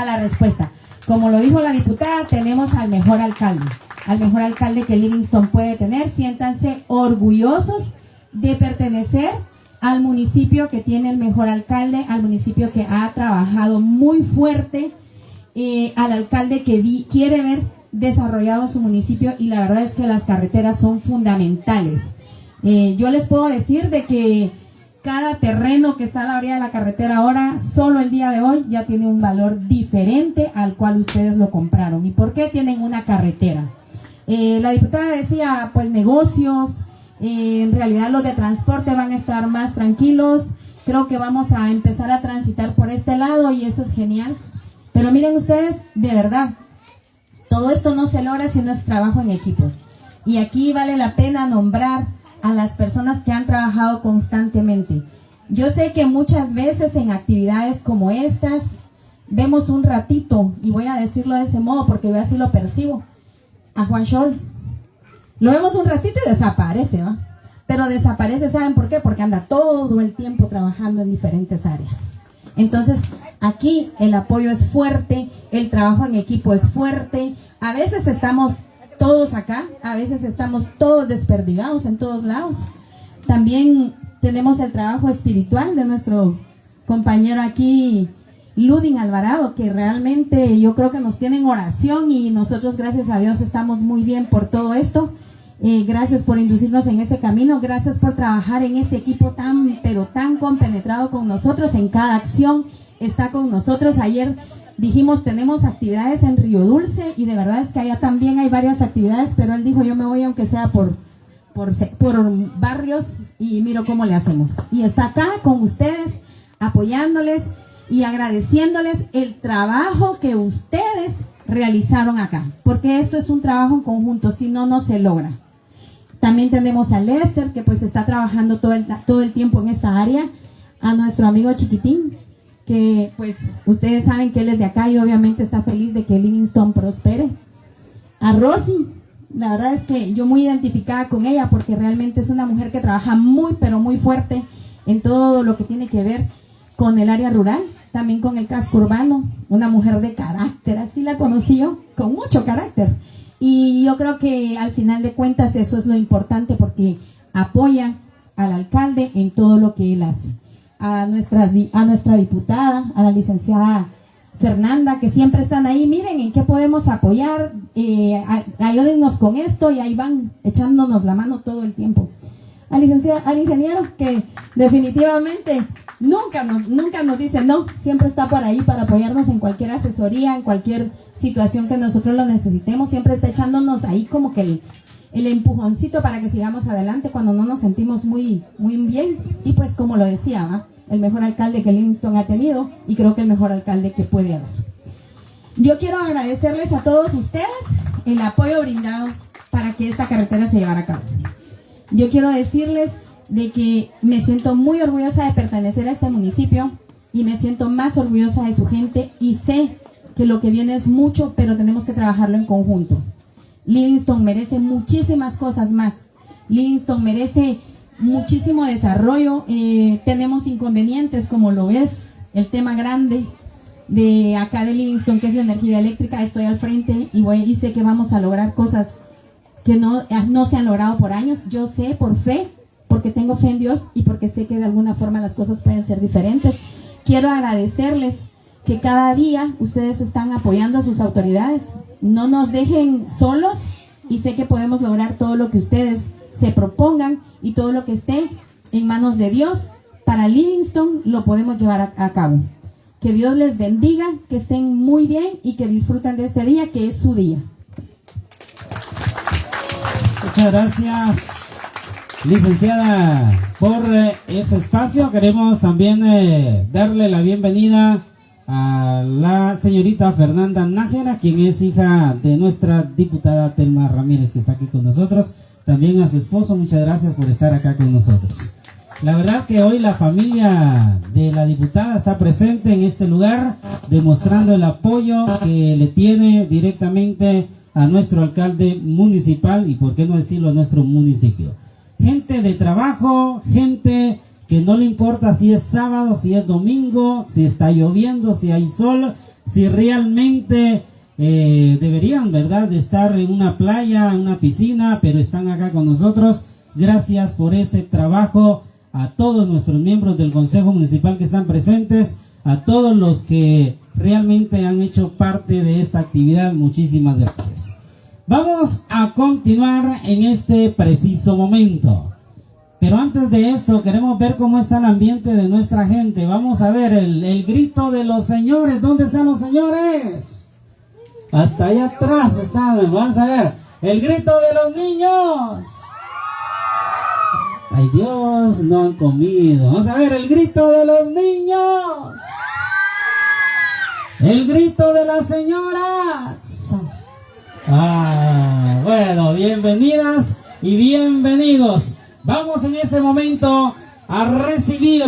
la respuesta. Como lo dijo la diputada, tenemos al mejor alcalde que Livingston puede tener. Siéntanse orgullosos de pertenecer al municipio que tiene el mejor alcalde, al municipio que ha trabajado muy fuerte, al alcalde que quiere ver desarrollado su municipio, y la verdad es que las carreteras son fundamentales. Yo les puedo decir de que cada terreno que está a la orilla de la carretera ahora, solo el día de hoy, ya tiene un valor diferente al cual ustedes lo compraron. ¿Y por qué tienen una carretera? La diputada decía, pues negocios, en realidad los de transporte van a estar más tranquilos. Creo que vamos a empezar a transitar por este lado y eso es genial. Pero miren ustedes, de verdad, todo esto no se logra si no es trabajo en equipo. Y aquí vale la pena nombrar a las personas que han trabajado constantemente. Yo sé que muchas veces en actividades como estas vemos un ratito, y voy a decirlo de ese modo porque yo así lo percibo, a Juan Scholl. Lo vemos un ratito y desaparece, ¿va? Pero desaparece, ¿saben por qué? Porque anda todo el tiempo trabajando en diferentes áreas. Entonces, aquí el apoyo es fuerte, el trabajo en equipo es fuerte. A veces estamos todos acá, a veces estamos todos desperdigados en todos lados. También tenemos el trabajo espiritual de nuestro compañero aquí, Ludin Alvarado, que realmente yo creo que nos tiene en oración y nosotros, gracias a Dios, estamos muy bien por todo esto. Gracias por inducirnos en ese camino, gracias por trabajar en ese equipo tan, pero tan compenetrado con nosotros, en cada acción está con nosotros. Ayer dijimos, tenemos actividades en Río Dulce y de verdad es que allá también hay varias actividades, pero él dijo, yo me voy aunque sea por barrios y miro cómo le hacemos. Y está acá con ustedes, apoyándoles y agradeciéndoles el trabajo que ustedes realizaron acá, porque esto es un trabajo en conjunto, si no, no se logra. También tenemos a Lester, que pues está trabajando todo el tiempo en esta área, a nuestro amigo Chiquitín, que pues ustedes saben que él es de acá y obviamente está feliz de que Livingston prospere. A Rosy, la verdad es que yo muy identificada con ella porque realmente es una mujer que trabaja muy pero muy fuerte en todo lo que tiene que ver con el área rural, también con el casco urbano, una mujer de carácter, así la conocí yo, con mucho carácter. Y yo creo que al final de cuentas eso es lo importante porque apoya al alcalde en todo lo que él hace. A nuestra diputada, a la licenciada Fernanda, que siempre están ahí, miren en qué podemos apoyar, ayúdennos con esto y ahí van echándonos la mano todo el tiempo. Al ingeniero que definitivamente nunca nos dice no, siempre está por ahí para apoyarnos en cualquier asesoría, en cualquier situación que nosotros lo necesitemos, siempre está echándonos ahí como que el empujoncito para que sigamos adelante cuando no nos sentimos muy bien. Y pues como lo decía, ¿va? El mejor alcalde que Livingston ha tenido y creo que el mejor alcalde que puede haber. Yo quiero agradecerles a todos ustedes el apoyo brindado para que esta carretera se llevara a cabo. Yo quiero decirles de que me siento muy orgullosa de pertenecer a este municipio y me siento más orgullosa de su gente y sé que lo que viene es mucho, pero tenemos que trabajarlo en conjunto. Livingston merece muchísimas cosas más. Livingston merece muchísimo desarrollo. Tenemos inconvenientes como lo es el tema grande de acá de Livingston, que es la energía eléctrica. Estoy al frente y sé que vamos a lograr cosas que no se han logrado por años. Yo sé por fe, porque tengo fe en Dios y porque sé que de alguna forma las cosas pueden ser diferentes. Quiero agradecerles que cada día ustedes están apoyando a sus autoridades. No nos dejen solos y sé que podemos lograr todo lo que ustedes se propongan y todo lo que esté en manos de Dios para Livingston lo podemos llevar a cabo. Que Dios les bendiga, que estén muy bien y que disfruten de este día que es su día. Muchas gracias, licenciada, por ese espacio. Queremos también darle la bienvenida a la señorita Fernanda Nájera, quien es hija de nuestra diputada Telma Ramírez, que está aquí con nosotros. También a su esposo, muchas gracias por estar acá con nosotros. La verdad que hoy la familia de la diputada está presente en este lugar, demostrando el apoyo que le tiene directamente a nuestro alcalde municipal y por qué no decirlo a nuestro municipio. Gente de trabajo, gente que no le importa si es sábado, si es domingo, si está lloviendo, si hay sol, si realmente deberían, ¿verdad?, de estar en una playa, en una piscina, pero están acá con nosotros. Gracias por ese trabajo a todos nuestros miembros del Consejo Municipal que están presentes, a todos los que realmente han hecho parte de esta actividad. Muchísimas gracias. Vamos a continuar en este preciso momento. Pero antes de esto, queremos ver cómo está el ambiente de nuestra gente. Vamos a ver el grito de los señores. ¿Dónde están los señores? Hasta allá atrás están. Vamos a ver. El grito de los niños. Ay Dios, no han comido. Vamos a ver el grito de los niños. El grito de las señoras. Bueno, bienvenidas y bienvenidos. Vamos en este momento a recibir,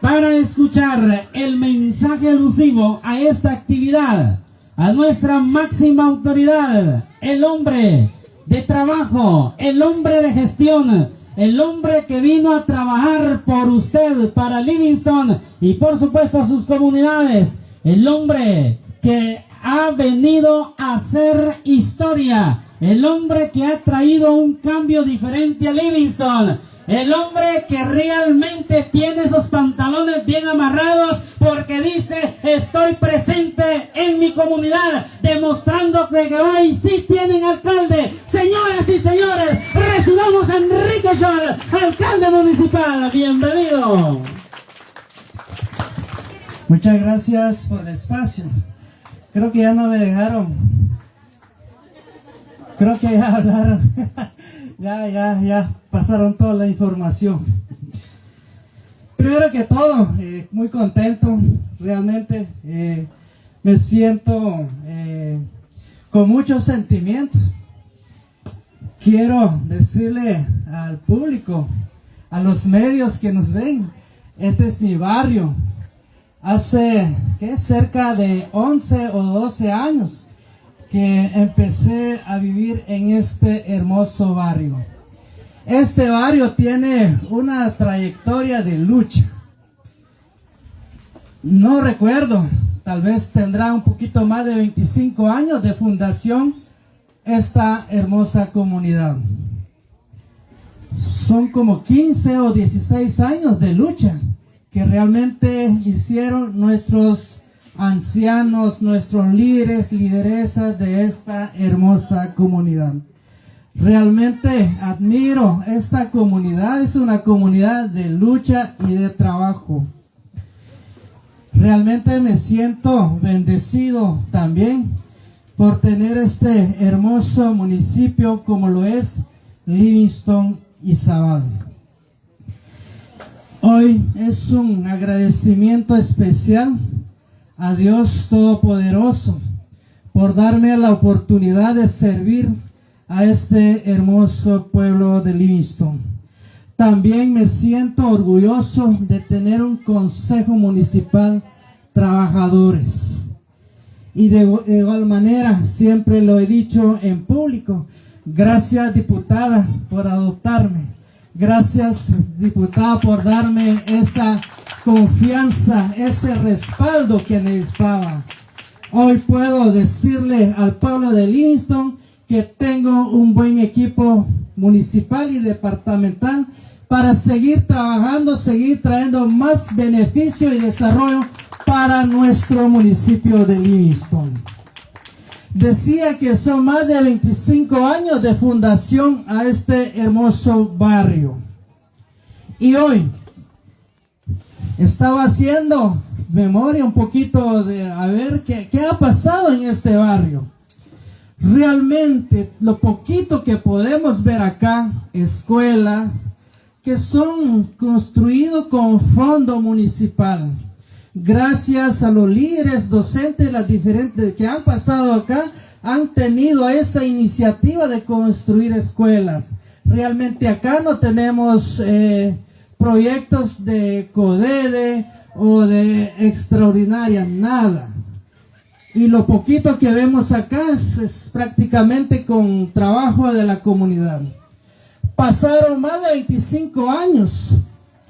para escuchar el mensaje alusivo a esta actividad, a nuestra máxima autoridad, el hombre de trabajo, el hombre de gestión, el hombre que vino a trabajar por usted, para Livingston y por supuesto sus comunidades, el hombre que ha venido a hacer historia, el hombre que ha traído un cambio diferente a Livingston, el hombre que realmente tiene esos pantalones bien amarrados porque dice: estoy presente en mi comunidad, demostrando que hoy sí tienen alcalde. Señoras y señores, recibamos a Enrique Scholl, alcalde municipal. Bienvenido. Muchas gracias por el espacio. Creo que ya no me dejaron. Creo que ya hablaron. ya pasaron toda la información. Primero que todo, muy contento. Realmente me siento con muchos sentimientos. Quiero decirle al público, a los medios que nos ven, este es mi barrio. Hace cerca de 11 o 12 años que empecé a vivir en este hermoso barrio. Este barrio tiene una trayectoria de lucha. No recuerdo, tal vez tendrá un poquito más de 25 años de fundación esta hermosa comunidad. Son como 15 o 16 años de lucha que realmente hicieron nuestros ancianos, nuestros líderes, lideresas de esta hermosa comunidad. Realmente admiro esta comunidad, es una comunidad de lucha y de trabajo. Realmente me siento bendecido también por tener este hermoso municipio como lo es Livingston Izabal. Hoy es un agradecimiento especial a Dios Todopoderoso por darme la oportunidad de servir a este hermoso pueblo de Livingston. También me siento orgulloso de tener un consejo municipal trabajadores. Y de igual manera, siempre lo he dicho en público, gracias diputada por adoptarme. Gracias, diputada, por darme esa confianza, ese respaldo que necesitaba. Hoy puedo decirle al pueblo de Livingston que tengo un buen equipo municipal y departamental para seguir trabajando, seguir trayendo más beneficio y desarrollo para nuestro municipio de Livingston. Decía que son más de 25 años de fundación a este hermoso barrio. Y hoy estaba haciendo memoria un poquito de a ver qué ha pasado en este barrio. Realmente lo poquito que podemos ver acá, escuelas que son construidos con fondo municipal. Gracias a los líderes docentes, las diferentes que han pasado acá, han tenido esa iniciativa de construir escuelas. Realmente acá no tenemos proyectos de CODEDE o de extraordinaria, nada. Y lo poquito que vemos acá es prácticamente con trabajo de la comunidad. Pasaron más de 25 años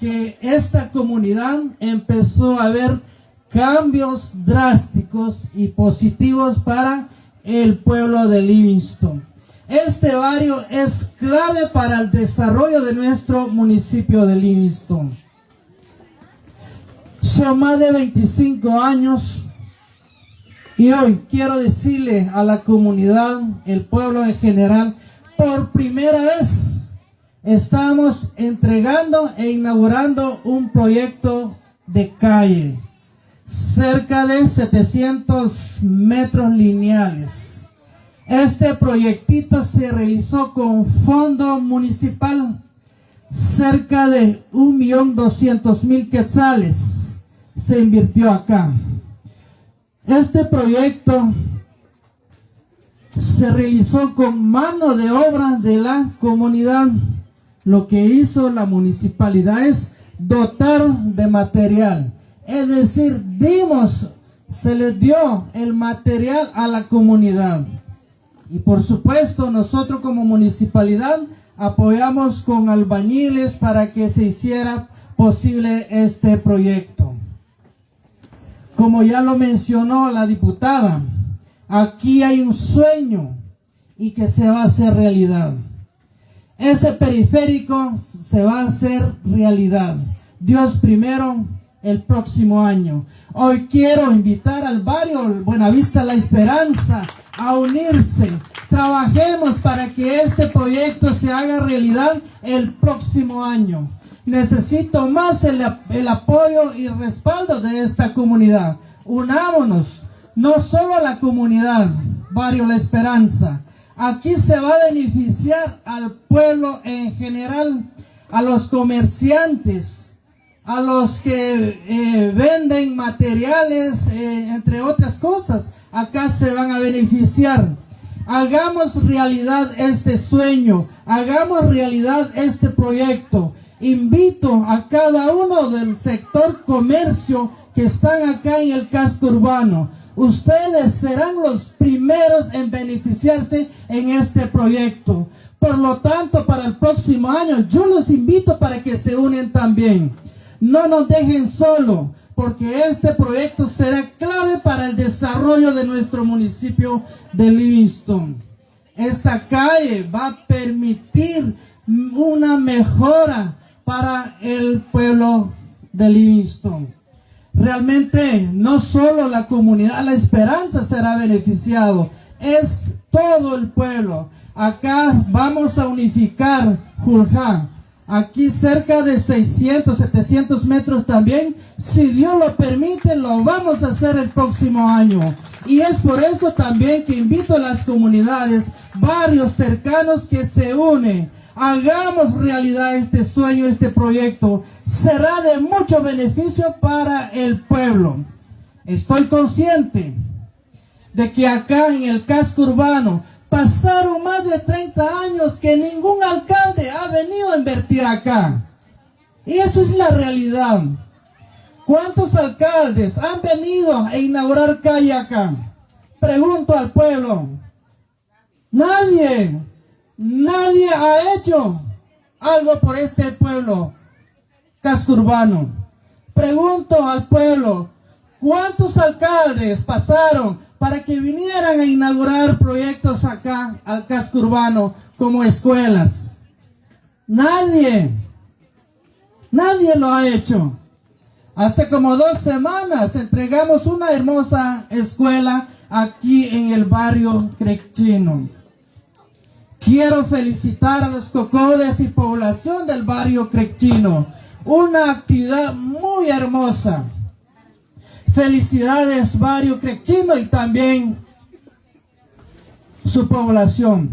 que esta comunidad empezó a ver cambios drásticos y positivos para el pueblo de Livingston. Este barrio es clave para el desarrollo de nuestro municipio de Livingston. Son más de 25 años y hoy quiero decirle a la comunidad, el pueblo en general, por primera vez estamos entregando e inaugurando un proyecto de calle, cerca de 700 metros lineales. Este proyectito se realizó con fondo municipal, cerca de 1.200.000 quetzales se invirtió acá. Este proyecto se realizó con mano de obra de la comunidad. Lo que hizo la municipalidad es dotar de material, es decir, se les dio el material a la comunidad. Y por supuesto, nosotros como municipalidad apoyamos con albañiles para que se hiciera posible este proyecto. Como ya lo mencionó la diputada, aquí hay un sueño y que se va a hacer realidad. Ese periférico se va a hacer realidad. Dios primero, el próximo año. Hoy quiero invitar al barrio Buenavista La Esperanza a unirse. Trabajemos para que este proyecto se haga realidad el próximo año. Necesito más el apoyo y respaldo de esta comunidad. Unámonos, no solo a la comunidad Barrio La Esperanza. Aquí se va a beneficiar al pueblo en general, a los comerciantes, a los que venden materiales, entre otras cosas. Acá se van a beneficiar. Hagamos realidad este sueño, hagamos realidad este proyecto. Invito a cada uno del sector comercio que están acá en el casco urbano. Ustedes serán los primeros en beneficiarse en este proyecto. Por lo tanto, para el próximo año, yo los invito para que se unen también. No nos dejen solos, porque este proyecto será clave para el desarrollo de nuestro municipio de Livingston. Esta calle va a permitir una mejora para el pueblo de Livingston. Realmente no solo la comunidad La Esperanza será beneficiado, es todo el pueblo. Acá vamos a unificar Juljá. Aquí cerca de 600, 700 metros también. Si Dios lo permite, lo vamos a hacer el próximo año. Y es por eso también que invito a las comunidades, barrios cercanos que se unen. Hagamos realidad este sueño, este proyecto. Será de mucho beneficio para el pueblo. Estoy consciente de que acá en el casco urbano pasaron más de 30 años que ningún alcalde ha venido a invertir acá. Y eso es la realidad. ¿Cuántos alcaldes han venido a inaugurar calle acá? Pregunto al pueblo. Nadie ha hecho algo por este pueblo casco urbano. Pregunto al pueblo, ¿cuántos alcaldes pasaron para que vinieran a inaugurar proyectos acá al casco urbano como escuelas? Nadie lo ha hecho. Hace como 2 semanas entregamos una hermosa escuela aquí en el barrio Crecchino. Quiero felicitar a los cocodes y población del barrio Crecchino. Una actividad muy hermosa. Felicidades barrio Crecchino y también su población.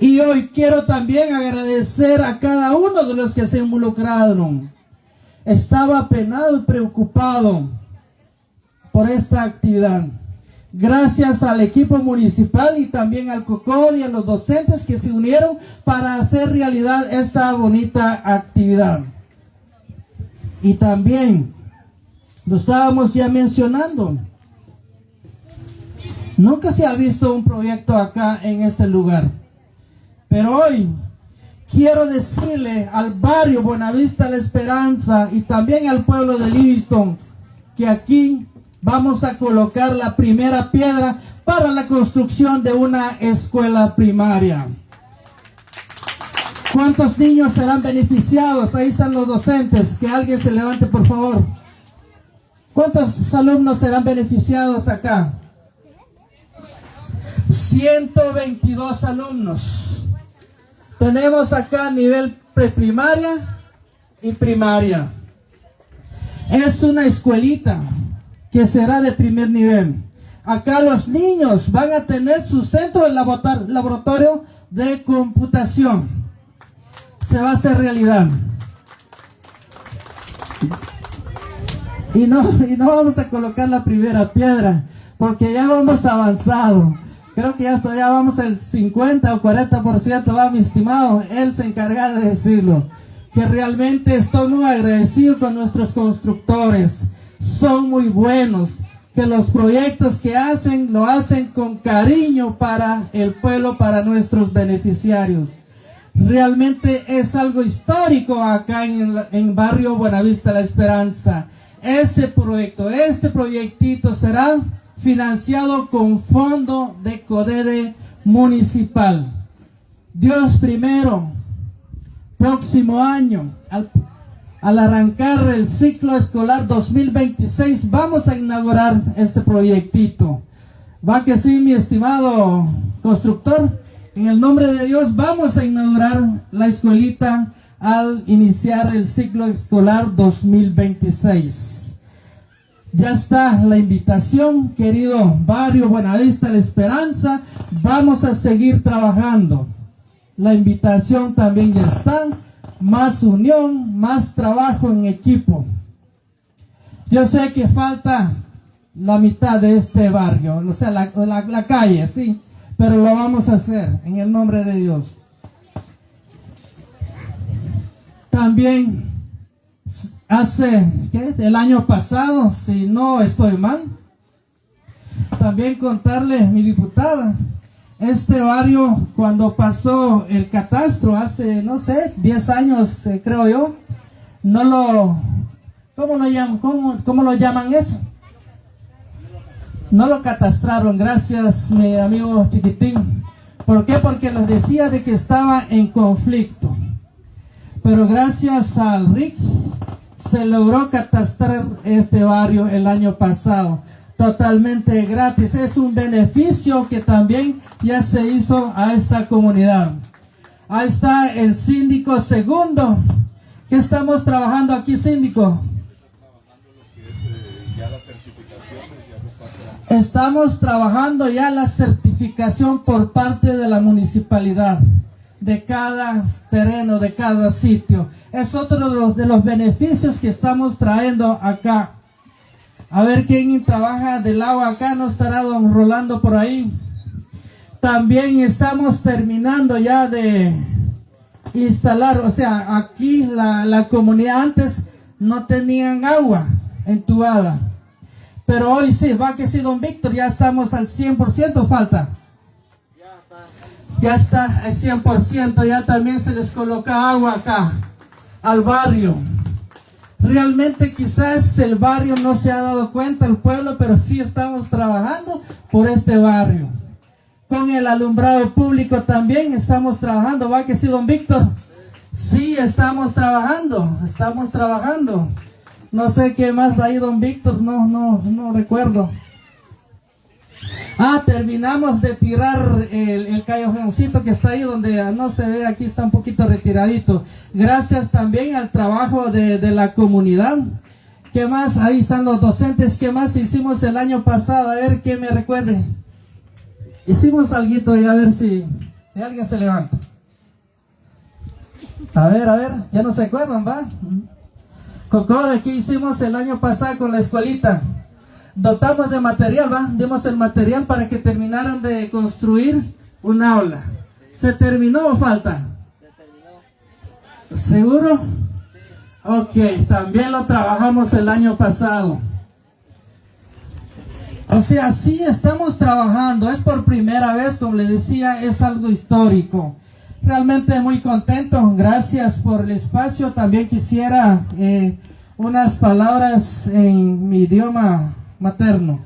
Y hoy quiero también agradecer a cada uno de los que se involucraron. Estaba apenado y preocupado por esta actividad. Gracias al equipo municipal y también al COCOD y a los docentes que se unieron para hacer realidad esta bonita actividad. Y también, lo estábamos ya mencionando, nunca se ha visto un proyecto acá en este lugar. Pero hoy quiero decirle al barrio Buenavista La Esperanza y también al pueblo de Livingston que aquí vamos a colocar la primera piedra para la construcción de una escuela primaria. ¿Cuántos niños serán beneficiados? Ahí están los docentes. Que alguien se levante, por favor. ¿Cuántos alumnos serán beneficiados acá? 122 alumnos. Tenemos acá nivel preprimaria y primaria. Es una escuelita que será de primer nivel. Acá los niños van a tener su centro de laboratorio de computación. Se va a hacer realidad. Y no vamos a colocar la primera piedra, porque ya vamos avanzado. Creo que ya vamos al 50 o 40%, va mi estimado. Él se encarga de decirlo. Que realmente estoy muy agradecido con nuestros constructores. Son muy buenos. Que los proyectos que hacen, lo hacen con cariño para el pueblo, para nuestros beneficiarios. Realmente es algo histórico acá en Barrio Buenavista La Esperanza. Este proyectito será financiado con fondo de CODEDE municipal. Dios primero, próximo año, al arrancar el ciclo escolar 2026, vamos a inaugurar este proyectito. ¿Va que sí, mi estimado constructor? En el nombre de Dios vamos a inaugurar la escuelita al iniciar el ciclo escolar 2026. Ya está la invitación, querido Barrio Buenavista La Esperanza. Vamos a seguir trabajando. La invitación también ya está. Más unión, más trabajo en equipo. Yo sé que falta la mitad de este barrio, o sea, la calle, sí, pero lo vamos a hacer en el nombre de Dios. También el año pasado, si no estoy mal, también contarle, mi diputada, este barrio, cuando pasó el catastro hace, no sé, 10 años, creo yo, ¿cómo lo llaman eso? No lo catastraron, gracias mi amigo chiquitín. ¿Por qué? Porque les decía de que estaba en conflicto. Pero gracias al RIC se logró catastrar este barrio el año pasado. Totalmente gratis. Es un beneficio que también ya se hizo a esta comunidad. Ahí está el síndico segundo. ¿Qué estamos trabajando aquí, síndico? Estamos trabajando ya la certificación por parte de la municipalidad de cada terreno, de cada sitio. Es otro de los beneficios que estamos trayendo acá. A ver quién trabaja del agua acá, no estará don Rolando por ahí. También estamos terminando ya de instalar, o sea, aquí la comunidad antes no tenían agua entubada. Pero hoy sí, va que sí, don Víctor, ya estamos al 100%, falta. Ya está al 100%, ya también se les coloca agua acá, al barrio. Realmente quizás el barrio no se ha dado cuenta, el pueblo, pero sí estamos trabajando por este barrio. Con el alumbrado público también estamos trabajando, ¿va que sí, don Víctor? Sí, estamos trabajando. No sé qué más ahí, don Víctor, no recuerdo. Terminamos de tirar el callejoncito que está ahí donde no se ve, aquí está un poquito retiradito. Gracias también al trabajo de la comunidad. ¿Qué más? Ahí están los docentes. ¿Qué más hicimos el año pasado? A ver, que me recuerde. Hicimos alguito y a ver si alguien se levanta. A ver, ya no se acuerdan, ¿va? Cocode, ¿qué hicimos el año pasado con la escuelita? Dotamos de material, ¿va? Dimos el material para que terminaran de construir un aula. ¿Se terminó o falta? Se terminó. ¿Seguro? Ok, también lo trabajamos el año pasado. O sea, sí estamos trabajando. Es por primera vez, como les decía, es algo histórico. Realmente muy contento. Gracias por el espacio. También quisiera unas palabras en mi idioma materno.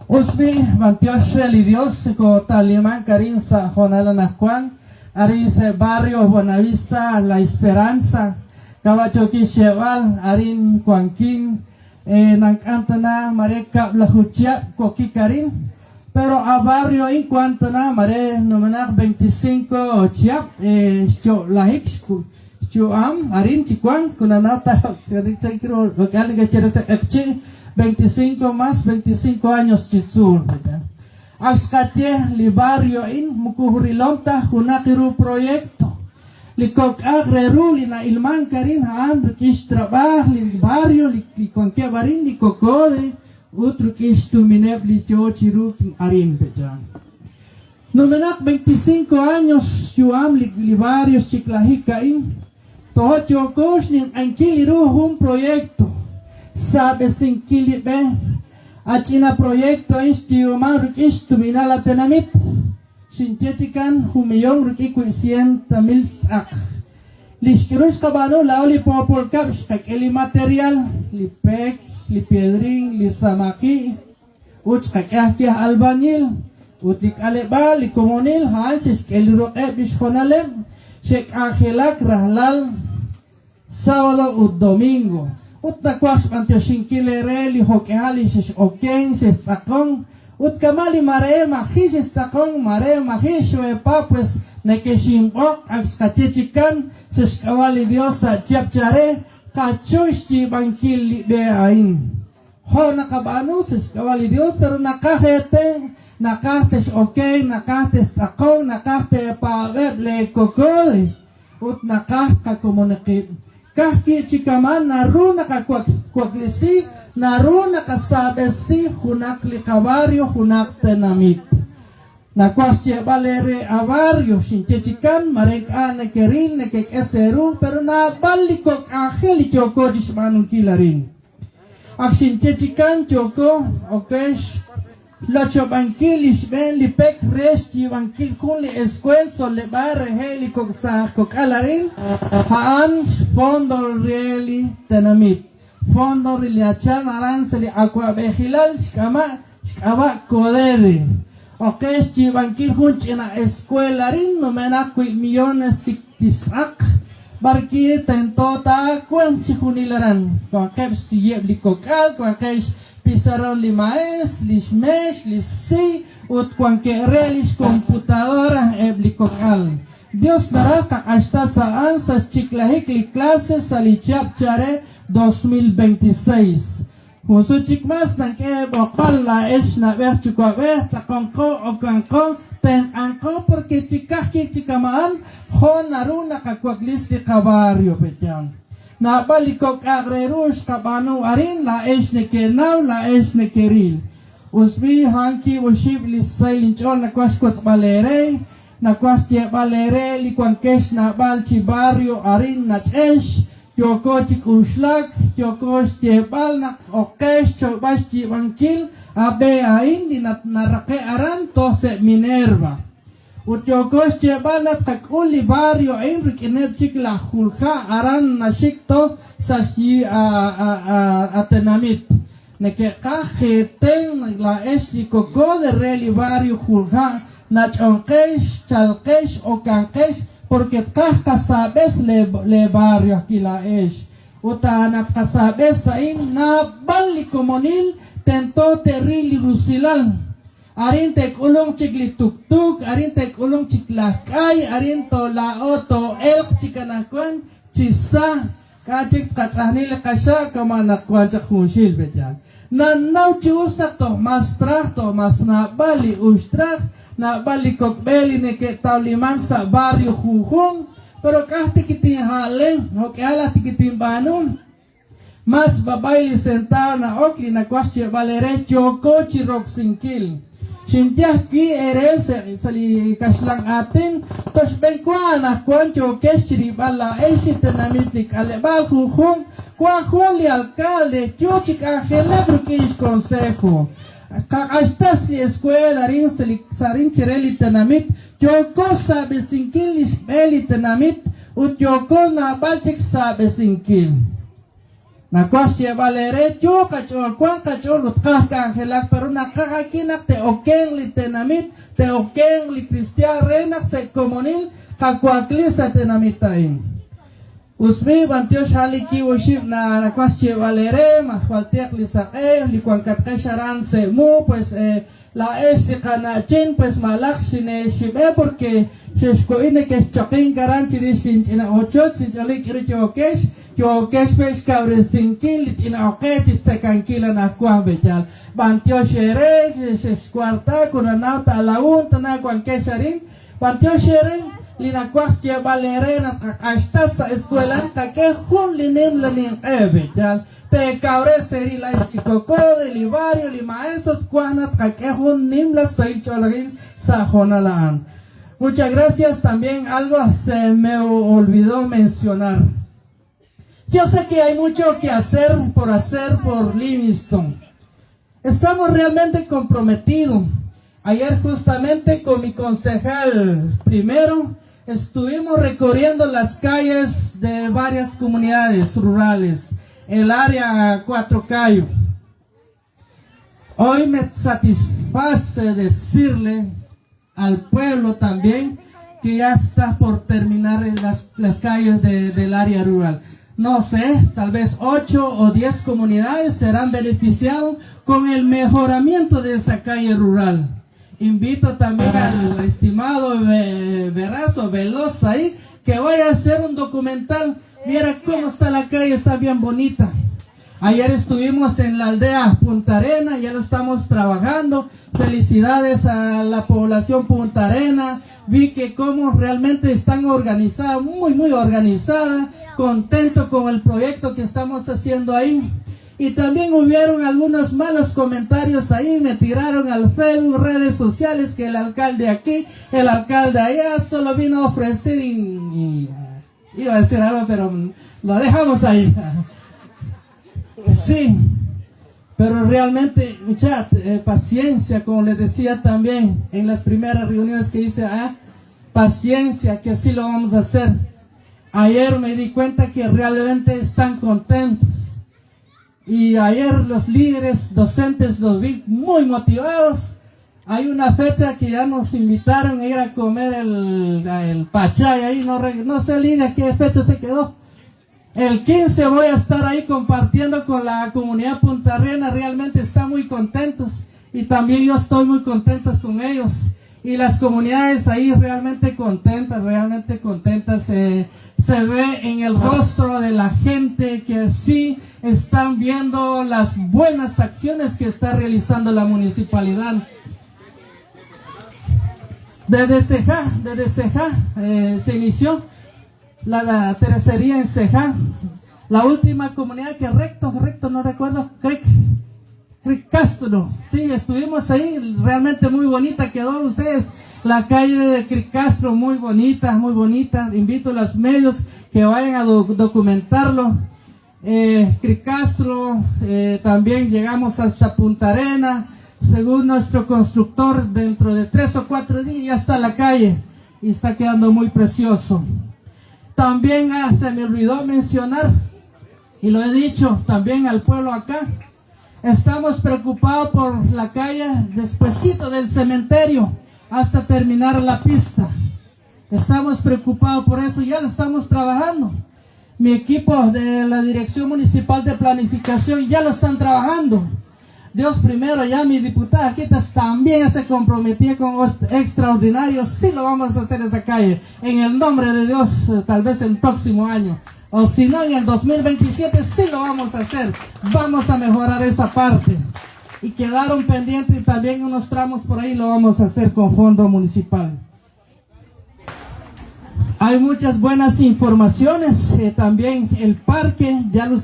Usbi Mantioshel Dios ko Taliman Carinza Jonalanacuan Arinse Barrio Buenavista La Esperanza Cabachoqui Cheval Arin Cuanquín Nancantana Mareca Blajuchia Coqui Carin. Pero a barrio en cuanto na mare nomenar 25 chiap lahik chuam arin chikuan kunanata lo que alguien quiere ser 25 más 25 años chitsur. Axkatye li barrio in mukuhurilomta hunakiru proyecto. Li kok agreru li na ilman karin haan rukish trabah li barrio li konke barin li kokode utrukish tumineb li chochiru arin bejan. Numenak 25 años yuam li barrio chiklahikain. Tohot yokos ning ankiliru hum proyecto. Sabe sin kilibe. Achina proyecto instiuman rukish tuminala tenamit. Sintietikan humiyong rukiku 100,000 sak. Liskirus kabano lao li popol caps kakeli material li pek, li piedring, li samaki. Uch kakahkih albanil. Utik aleba li komunil hansis keliro bishonalem. Shek angelak rahlal sábado u domingo. Uttakwas antiochinkilere li hokehali ses oken ses sakong. Utkamali mare mahi ses sakong mare mahi shoepa pues nekeshimbok akskatechikan ses kawali diosa chapchare kachoisti bankil li beain. Ho nakabanu ses kawali dios pero nakahete nakahtes okay nakahtes sakong nakahte pa weble kokole ut nakahka komunikit. Kahki chikaman naru nakakwaklisi naru nakasabesi hunak likabaryo hunak tenamit. Nakwasye balere avaryo shinchechikan marek nekeril nekekeseru pero na balikok aheli kyoko jismanun kilarin. Akshinchechikan kyoko okesh Lacho bankilis ben li pek resti bankil kun li escuel so le bare heli kok sa kok alarin haan fondo reali tenamit fondo reali achan aran se li aqua behilal shkama kodede okesti bankil kun china escuelarin no mena kui millones tiktisak barki tentota kuen chikunilaran kwa kep siyeb li kokal kwa kesh pisaron li maes, li shmesh, li si, ut cuanque lis computadora eblicokal. Dios dará hasta sa ansas chiklahik li clases ali chapchare 2026. Junsu chikmas nan ke bokal la es na ver chukwabe, sakonko o kanko, ten anko porque chikahki chikamaan, hon naruna kakwaglis li kabaryo petyan. Na balikok agrerush kabanu arin la esneke now la esneke ril. Usbi hanki worship li sailinchon na kwashkot balere na kwastie balere li kwankesh na balchi barrio arin na chesh yoko chikushlak yoko bal na okesh chobashi bankil abe ain di na rake aran tose Minerva. Utyokos chebanat kakuli barrio enrik ineb chikla hulha aran na shikto sa si atenamit. Neke kaheteng la esti koko de reli barrio hulha na chonkesh, chalkesh o kankesh porque kahka sabes le barrio aquí la es. Utanap kasabes sain na bali komonil tento terili rusilal. Arin tek ulong chikli tuk-tuk, arin tek ulong chiklakay, arin to lao to elk chikanakwan, chisa, kachik katsahnil kasha kamanakwan chakunshil betyan. Nanaw chius na to, mas trah to, mas nabali ustrah, nabali kokbeli neke taulimang sa barrio huhung, pero kahti kiting haleng, hokiala tikiting banum, mas babayli sentao na okli na kwasye valere choko chirok singkil. Shintiah ki eres sali kaslang atin tos bengkwan akwan chokesh ribala tenamitik alebal huhung kwa huli alcalde chochik angele brukis consejo kakastas li escuela rin sarin chireli tenamit choko sabe sinkilis beli tenamit uchoko na balchik sabe sinkil. Nakosye valere yo kachol kwan kachol utkah kangelak pero nakakakinak te okeng li tenamit te okeng li kristian renak se komunil kakwakli sa tenamitain. Usmi bantiosh haliki worship na nakosye valere mahwaltiak li sake li kwan katkasharan se mu pues la esi kanachin pues malak shine shibe porque sheshko ine kes choking karan chirish china ochot sinchalik irito kesh Yo que es cabre sin kill, china o que se canquila na cuan bechal. Bantio shere, se cuarta con anauta la unta na cuan que sharin. Bantio shere, lina cuas che valerena hasta sa escuela que jun linim lanin bechal. Te cabre seri la coco de livario, li maestro cuanat que jun nim la sei cholagin sa jonalan. Muchas gracias. También algo se me olvidó mencionar. Yo sé que hay mucho que hacer por Livingston. Estamos realmente comprometidos. Ayer justamente con mi concejal primero estuvimos recorriendo las calles de varias comunidades rurales, el área Cuatro Cayos. Hoy me satisface decirle al pueblo también que ya está por terminar en las calles del área rural. No sé, tal vez 8 o 10 comunidades serán beneficiados con el mejoramiento de esa calle rural. Invito también al estimado Verazo Veloz ahí, que vaya a hacer un documental. Mira cómo está la calle, está bien bonita. Ayer estuvimos en la aldea Punta Arena, ya lo estamos trabajando. Felicidades a la población Punta Arena. Vi que cómo realmente están organizadas, muy organizada. Contento con el proyecto que estamos haciendo ahí. Y también hubieron algunos malos comentarios ahí, me tiraron al Facebook, redes sociales, que el alcalde aquí, el alcalde allá, solo vino a ofrecer y iba a decir algo, pero lo dejamos ahí. Sí, pero realmente, mucha paciencia, como les decía también en las primeras reuniones que hice, paciencia, que así lo vamos a hacer. Ayer me di cuenta que realmente están contentos. Y ayer los líderes docentes los vi muy motivados. Hay una fecha que ya nos invitaron a ir a comer el pachay ahí. No sé, líder, qué fecha se quedó. El 15 voy a estar ahí compartiendo con la comunidad Punta Arena. Realmente están muy contentos. Y también yo estoy muy contento con ellos. Y las comunidades ahí realmente contentas. Se ve en el rostro de la gente que sí están viendo las buenas acciones que está realizando la municipalidad. Desde Ceja se inició la tercería en Ceja. La última comunidad que recto, no recuerdo, Cricastro. Sí, estuvimos ahí, realmente muy bonita quedó ustedes. La calle de Cricastro, muy bonita. Invito a los medios que vayan a documentarlo. Cricastro, también llegamos hasta Punta Arena. Según nuestro constructor, dentro de 3 o 4 días ya está la calle y está quedando muy precioso. También se me olvidó mencionar, y lo he dicho también al pueblo acá, estamos preocupados por la calle despuesito del cementerio hasta terminar la pista. Estamos preocupados por eso, ya lo estamos trabajando. Mi equipo de la Dirección Municipal de Planificación ya lo están trabajando. Dios primero, ya mi diputada Quitas también se comprometía con extraordinario. Sí lo vamos a hacer esa calle, en el nombre de Dios, tal vez el próximo año. O si no, en el 2027 sí lo vamos a hacer. Vamos a mejorar esa parte. Y quedaron pendientes también unos tramos por ahí, lo vamos a hacer con fondo municipal. Hay muchas buenas informaciones. También el parque, ya lo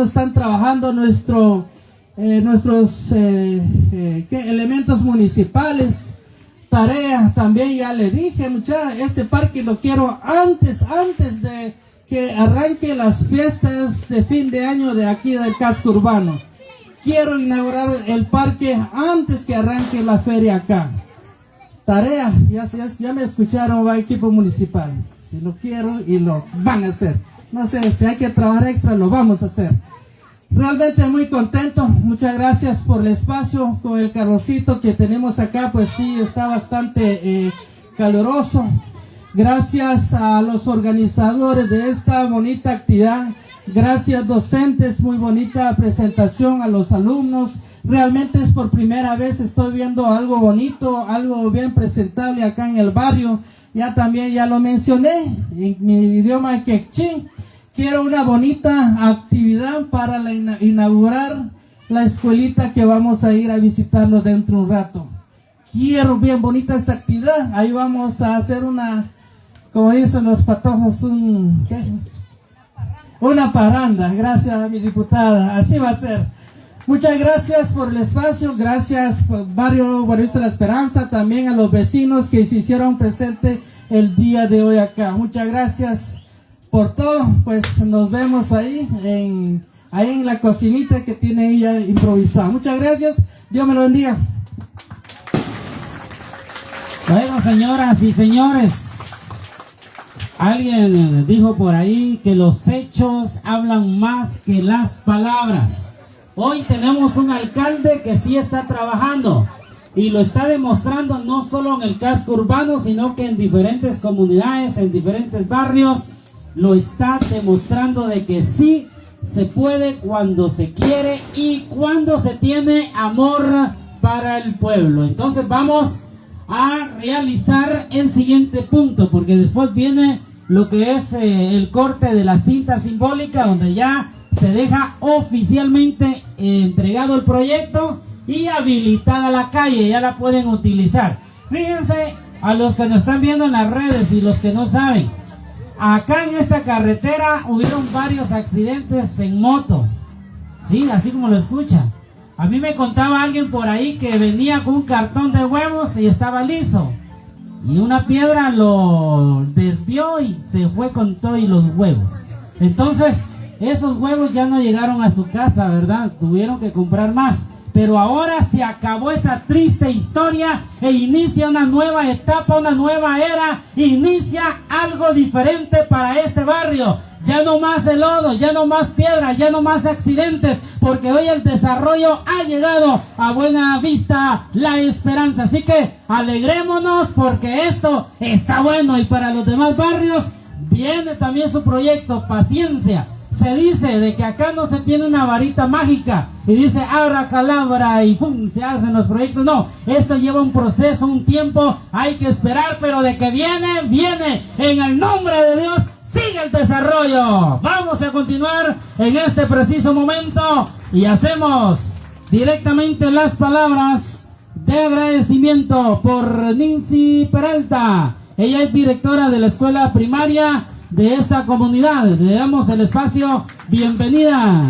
están trabajando nuestros elementos municipales. Tarea también, ya le dije, muchachos, este parque lo quiero antes de que arranque las fiestas de fin de año de aquí del casco urbano. Quiero inaugurar el parque antes que arranque la feria acá. Tarea, ya me escucharon, va equipo municipal. Si lo quiero y lo van a hacer. No sé, si hay que trabajar extra, lo vamos a hacer. Realmente muy contento. Muchas gracias por el espacio. Con el carrocito que tenemos acá, pues sí, está bastante caluroso. Gracias a los organizadores de esta bonita actividad. Gracias docentes, muy bonita presentación a los alumnos. Realmente es por primera vez, estoy viendo algo bonito, algo bien presentable acá en el barrio. Ya lo mencioné en mi idioma quechí, quiero una bonita actividad para inaugurar la escuelita que vamos a ir a visitarlo dentro de un rato. Quiero bien bonita esta actividad. Ahí vamos a hacer una, como dicen los patojos, una parranda. Gracias a mi diputada, así va a ser. Muchas gracias por el espacio, gracias por Barrio Buenavista La Esperanza, también a los vecinos que se hicieron presentes el día de hoy acá. Muchas gracias por todo, pues nos vemos ahí en la cocinita que tiene ella improvisada. Muchas gracias, Dios me lo bendiga. Bueno, señoras y señores, alguien dijo por ahí que los hechos hablan más que las palabras. Hoy tenemos un alcalde que sí está trabajando y lo está demostrando no solo en el casco urbano, sino que en diferentes comunidades, en diferentes barrios, lo está demostrando de que sí se puede cuando se quiere y cuando se tiene amor para el pueblo. Entonces vamos a realizar el siguiente punto, porque después viene lo que es el corte de la cinta simbólica, donde ya se deja oficialmente entregado el proyecto y habilitada la calle, ya la pueden utilizar. Fíjense, a los que nos están viendo en las redes y los que no saben, acá en esta carretera hubieron varios accidentes en moto, sí, así como lo escuchan. A mí me contaba alguien por ahí que venía con un cartón de huevos y estaba liso, y una piedra lo desvió y se fue con todo y los huevos. Entonces esos huevos ya no llegaron a su casa, ¿verdad? Tuvieron que comprar más. Pero ahora se acabó esa triste historia e inicia una nueva etapa, una nueva era. Inicia algo diferente para este barrio. Ya no más el lodo, ya no más piedra, ya no más accidentes, porque hoy el desarrollo ha llegado a Buenavista La Esperanza. Así que alegrémonos porque esto está bueno, y para los demás barrios viene también su proyecto. Paciencia. Se dice de que acá no se tiene una varita mágica y dice abracadabra y ¡pum!, se hacen los proyectos. No, esto lleva un proceso, un tiempo, hay que esperar, pero de que viene, viene. En el nombre de Dios, sigue el desarrollo. Vamos a continuar en este preciso momento y hacemos directamente las palabras de agradecimiento por Nancy Peralta. Ella es directora de la escuela primaria de esta comunidad. Le damos el espacio. Bienvenida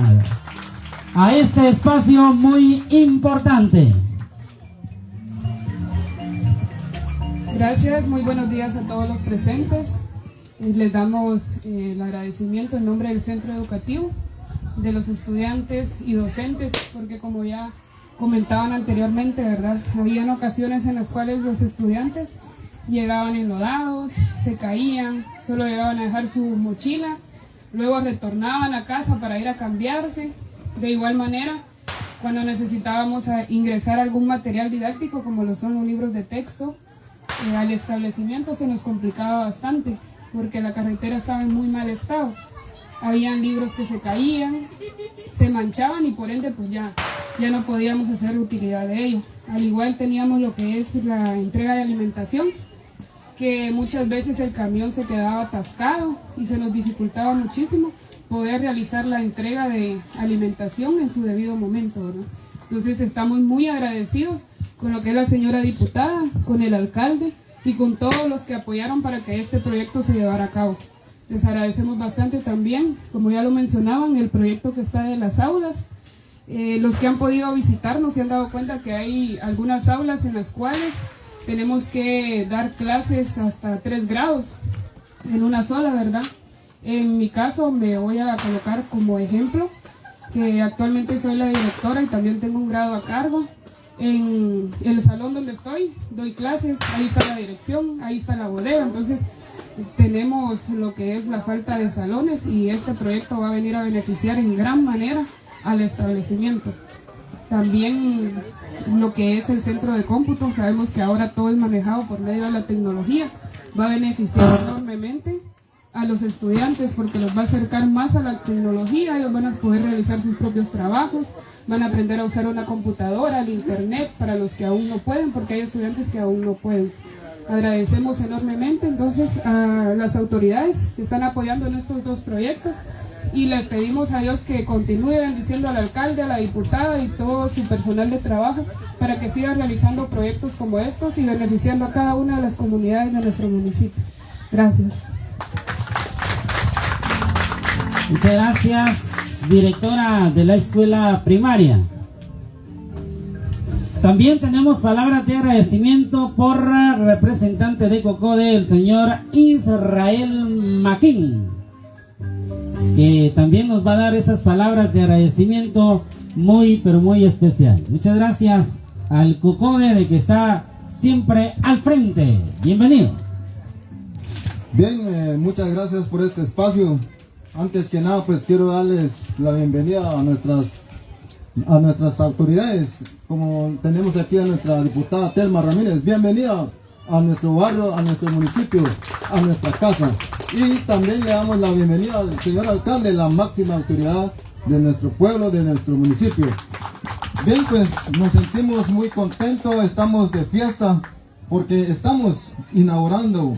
a este espacio muy importante. Gracias, muy buenos días a todos los presentes. Les damos el agradecimiento en nombre del centro educativo, de los estudiantes y docentes, porque como ya comentaban anteriormente, ¿verdad? Habían ocasiones en las cuales los estudiantes llegaban enlodados, se caían, solo llegaban a dejar su mochila, luego retornaban a casa para ir a cambiarse. De igual manera, cuando necesitábamos ingresar algún material didáctico, como lo son los libros de texto, al establecimiento se nos complicaba bastante, porque la carretera estaba en muy mal estado. Habían libros que se caían, se manchaban y por ende pues ya no podíamos hacer utilidad de ello. Al igual teníamos lo que es la entrega de alimentación, que muchas veces el camión se quedaba atascado y se nos dificultaba muchísimo poder realizar la entrega de alimentación en su debido momento, ¿verdad? Entonces estamos muy agradecidos con lo que es la señora diputada, con el alcalde y con todos los que apoyaron para que este proyecto se llevara a cabo. Les agradecemos bastante también, como ya lo mencionaban, el proyecto que está de las aulas. Los que han podido visitarnos se han dado cuenta que hay algunas aulas en las cuales tenemos que dar clases hasta 3 grados en una sola, ¿verdad? En mi caso me voy a colocar como ejemplo que actualmente soy la directora y también tengo un grado a cargo. En el salón donde estoy, doy clases, ahí está la dirección, ahí está la bodega, entonces tenemos lo que es la falta de salones y este proyecto va a venir a beneficiar en gran manera al establecimiento. También lo que es el centro de cómputo, sabemos que ahora todo es manejado por medio de la tecnología, va a beneficiar enormemente a los estudiantes porque los va a acercar más a la tecnología. Ellos van a poder realizar sus propios trabajos, van a aprender a usar una computadora, el internet, para los que aún no pueden, porque hay estudiantes que aún no pueden. agradecemos enormemente entonces a las autoridades que están apoyando en estos dos proyectos y le pedimos a Dios que continúe bendiciendo al alcalde, a la diputada y todo su personal de trabajo para que siga realizando proyectos como estos y beneficiando a cada una de las comunidades de nuestro municipio. Gracias. Muchas gracias, directora de la escuela primaria. También tenemos palabras de agradecimiento por representante de COCODE, el señor Israel Maquín, que también nos va a dar esas palabras de agradecimiento muy, pero muy especial. Muchas gracias al COCODE de que está siempre al frente. Bienvenido. Bien, muchas gracias por este espacio. Antes que nada, pues quiero darles la bienvenida a nuestras autoridades, como tenemos aquí a nuestra diputada Telma Ramírez. Bienvenida a nuestro barrio, a nuestro municipio, a nuestra casa. Y también le damos la bienvenida al señor alcalde, la máxima autoridad de nuestro pueblo, de nuestro municipio. Bien, pues nos sentimos muy contentos, estamos de fiesta porque estamos inaugurando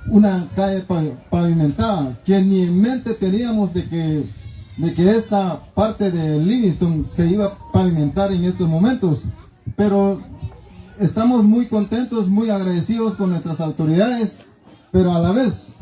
una calle pavimentada que ni en mente teníamos de que esta parte de Livingston se iba a pavimentar en estos momentos, pero estamos muy contentos, muy agradecidos con nuestras autoridades, pero a la vez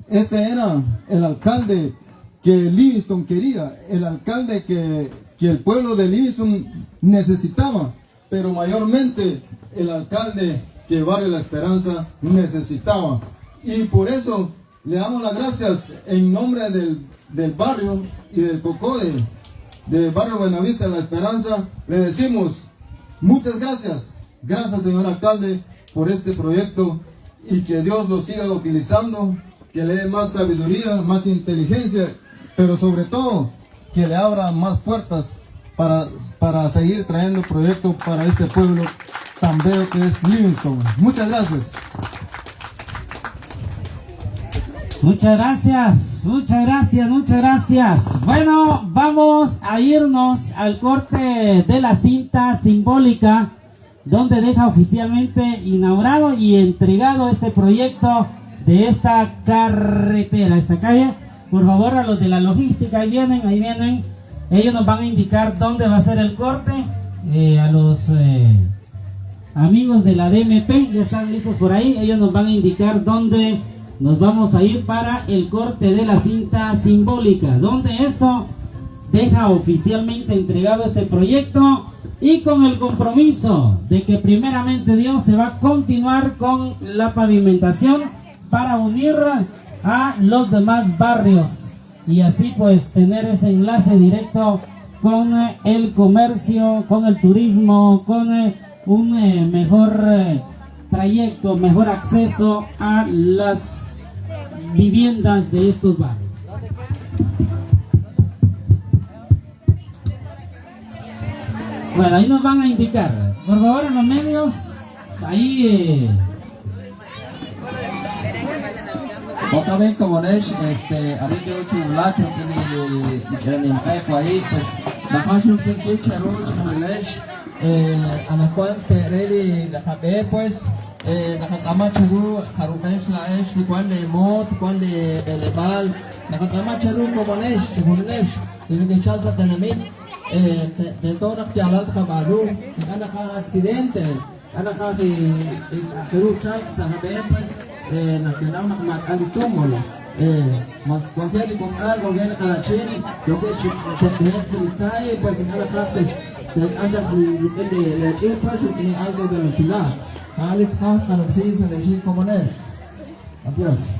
este era el alcalde que Livingston quería, el alcalde que el pueblo de Livingston necesitaba, pero mayormente el alcalde que Barrio La Esperanza necesitaba. Y por eso le damos las gracias en nombre del barrio y del COCODE, del barrio Buenavista La Esperanza. Le decimos muchas gracias. Gracias, señor alcalde, por este proyecto y que Dios lo siga utilizando, que le dé más sabiduría, más inteligencia, pero sobre todo que le abra más puertas para seguir trayendo proyectos para este pueblo tan bello que es Livingston. Muchas gracias. Muchas gracias, muchas gracias, muchas gracias. Bueno, vamos a irnos al corte de la cinta simbólica, donde deja oficialmente inaugurado y entregado este proyecto de esta carretera, esta calle. Por favor, a los de la logística, ahí vienen. Ellos nos van a indicar dónde va a ser el corte. A los amigos de la DMP, ya están listos por ahí. Ellos nos van a indicar dónde nos vamos a ir para el corte de la cinta simbólica, donde esto deja oficialmente entregado este proyecto y con el compromiso de que primeramente Dios se va a continuar con la pavimentación para unir a los demás barrios y así pues tener ese enlace directo con el comercio, con el turismo, con un mejor trayecto, mejor acceso a las viviendas de estos barrios. Bueno, ahí nos van a indicar, por favor, en los medios, ahí Otra vez como nesh, ahorita ocho lacro tiene el ahí, pues la fashion que charoch como nesh, a las cuantas reli la jabe pues la casama charu harumesh la esh igual de mot igual de elebal la casama charu como nesh y que chaza tenamit de todas que alas kabaru ana ka accidente ana ka charu chat sahabe pues nakinaw na makalitumol magkwagel kung algogel kalachin yoke tay pues ana ka pues anda le chip pues ni algo de la ciudad alit khas kana psis le shin como nesh. Adiós.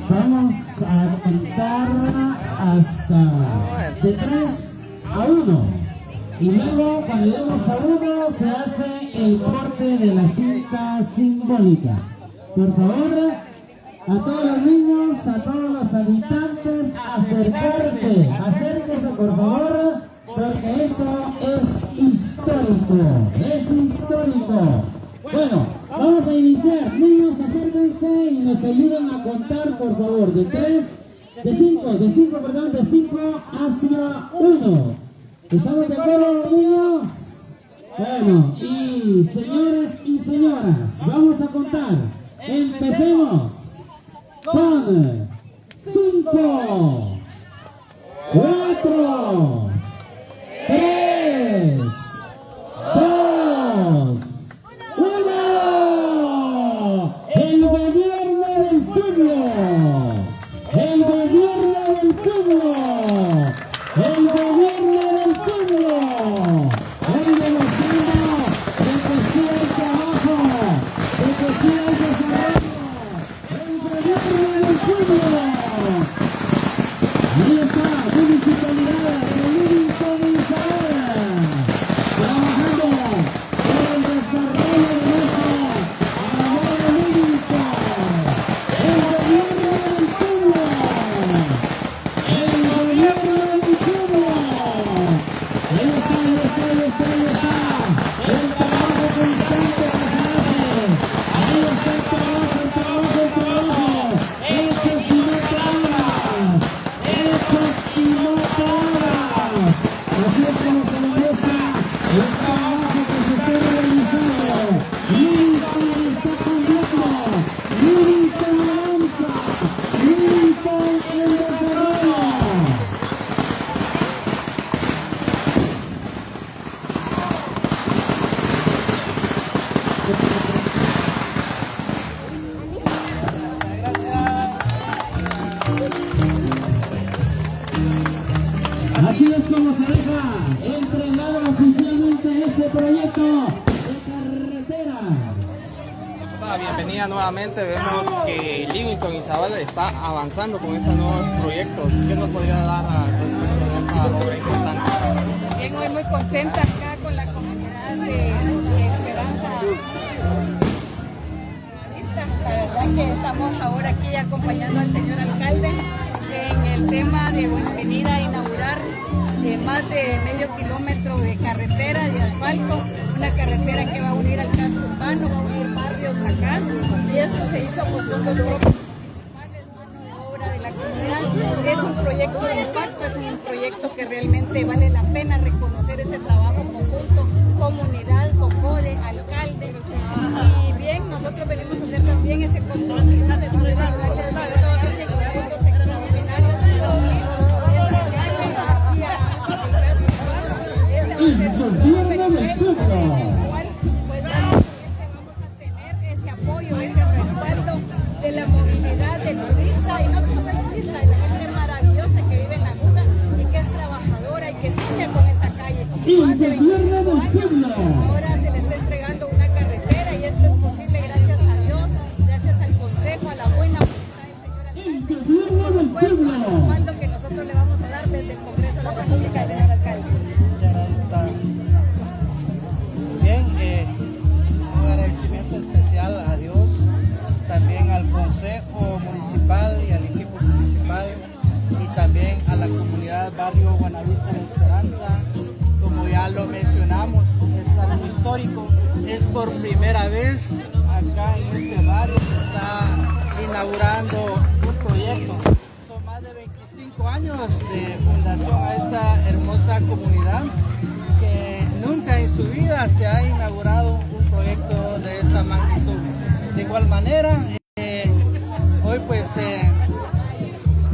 Vamos a contar hasta de 3 a 1 y luego cuando lleguemos a 1 se hace el corte de la cinta simbólica. Por favor, a todos los niños, a todos los habitantes, acérquese por favor, porque esto es histórico, Bueno, vamos a iniciar. Niños, acérquense y nos ayudan a contar, por favor, de 5 hacia 1. ¿Estamos de acuerdo, niños? Bueno, y señores y señoras, vamos a contar. Empecemos con 5, 4, 3, 2, 1. El gobierno del pueblo. El gobierno del pueblo. El gobierno del pueblo. Hoy demostrando de que sí hay trabajo, de que sí hay desarrollo. El gobierno del pueblo. Ahí está, municipalidad de Livingston y Isabela, trabajando por el desarrollo de nuestra amada Livingston. El gobierno del pueblo. El gobierno del pueblo. Ahí está. El trabajo constante que se hace. Ahí está el trabajo. Hechos y no palabras. Así es como se demuestra el trabajo que se está realizando. Livingston está cambiando. Livingston avanza. Livingston en desarrollo. Así es como se deja entregado oficialmente este proyecto de carretera. Bienvenida nuevamente. Vemos que Livingston y Zavala está avanzando con estos nuevos proyectos. ¿Qué nos podría dar a esta obra importante? Bien, hoy muy contenta acá con la comunidad de Esperanza. La verdad que estamos ahora aquí acompañando al señor alcalde en el tema de venir a inaugurar más de medio kilómetro de carretera de asfalto, una carretera que va a unir al casco urbano, va a unir barrios acá, y esto se hizo con fondos propios municipales, mano de obra de la comunidad. Es un proyecto de impacto, es un proyecto que realmente vale la pena reconocer ese trabajo conjunto, comunidad, COCODE, alcalde, y bien, nosotros venimos a hacer también ese compromiso de poder ayudarle al alcalde con fondos extraordinarios para unir esta calle hacia el vamos a tener ese apoyo, ese respaldo de la movilidad del turista, y no solo del turista, de la gente maravillosa que vive en la Luna y que es trabajadora y que sueña con esta calle. Más de 25 años, ahora se le está entregando una carretera, y esto es posible gracias a Dios, gracias al consejo, a la buena voluntad del señor alcalde, y por supuesto al respaldo que nosotros le vamos a dar desde el Congreso de la República al señor alcalde. Bien, un agradecimiento especial a Dios, también al Consejo Municipal y al equipo municipal, y también a la comunidad Barrio Buenavista de Esperanza. Como ya lo mencionamos, es algo histórico, es por primera vez acá en este barrio se está inaugurando un proyecto. Son más de 25 años de fundación a esta hermosa comunidad, que nunca en su vida se ha inaugurado un proyecto de esta magnitud. De igual manera, hoy pues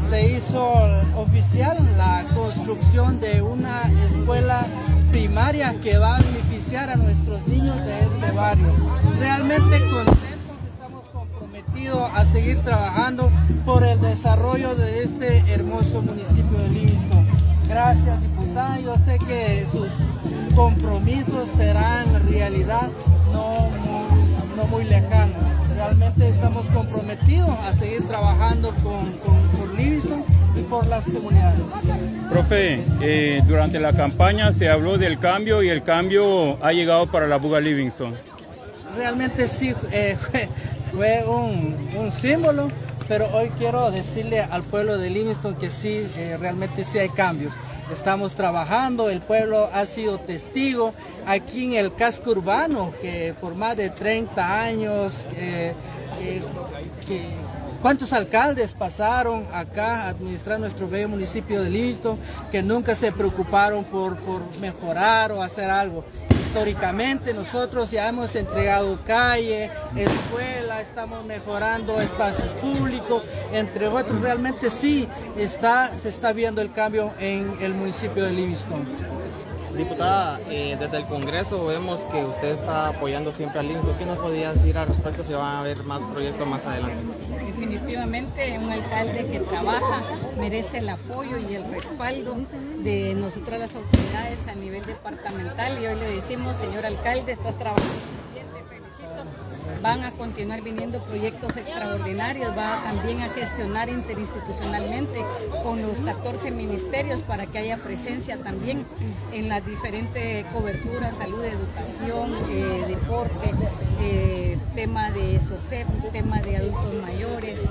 se hizo oficial la construcción de una escuela primaria que va a beneficiar a nuestros niños de este barrio. Realmente contentos, estamos comprometidos comprometido a seguir trabajando por el desarrollo de este hermoso municipio de Livingston. Gracias, diputada. Yo sé que sus compromisos serán realidad no muy lejanos. Realmente estamos comprometidos a seguir trabajando por Livingston y por las comunidades. Profe, durante la campaña se habló del cambio y el cambio ha llegado para la Buga Livingston. Realmente sí, fue un símbolo, pero hoy quiero decirle al pueblo de Livingston que sí, realmente sí hay cambios. Estamos trabajando, el pueblo ha sido testigo aquí en el casco urbano, que por más de 30 años, ¿cuántos alcaldes pasaron acá a administrar nuestro bello municipio de Livingston que nunca se preocuparon por mejorar o hacer algo? Históricamente nosotros ya hemos entregado calle, escuela, estamos mejorando espacios públicos, entre otros. Realmente sí se está viendo el cambio en el municipio de Livingston. Diputada, desde el Congreso vemos que usted está apoyando siempre a Livingston. ¿Qué nos podría decir al respecto si van a haber más proyectos más adelante? Definitivamente un alcalde que trabaja merece el apoyo y el respaldo de nosotras las autoridades a nivel departamental, y hoy le decimos, señor alcalde, estás trabajando bien, te felicito. Van a continuar viniendo proyectos extraordinarios, va también a gestionar interinstitucionalmente con los 14 ministerios para que haya presencia también en las diferentes coberturas, salud, educación, deporte, tema de SOCEP, tema de adultos mayores.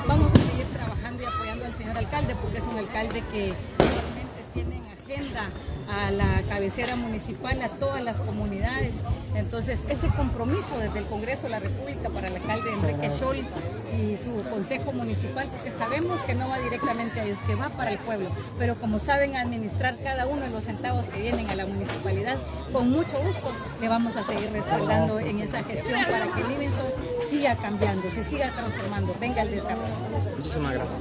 Vamos a seguir trabajando y apoyando al señor alcalde porque es un alcalde que realmente tiene en agenda a la cabecera municipal, a todas las comunidades. Entonces, ese compromiso desde el Congreso de la República para el alcalde Enrique Scholl y su consejo municipal, porque sabemos que no va directamente a ellos, que va para el pueblo, pero como saben administrar cada uno de los centavos que vienen a la municipalidad, con mucho gusto le vamos a seguir respaldando en esa gestión para que Livingston siga cambiando, se siga transformando, venga el desarrollo. Muchísimas gracias.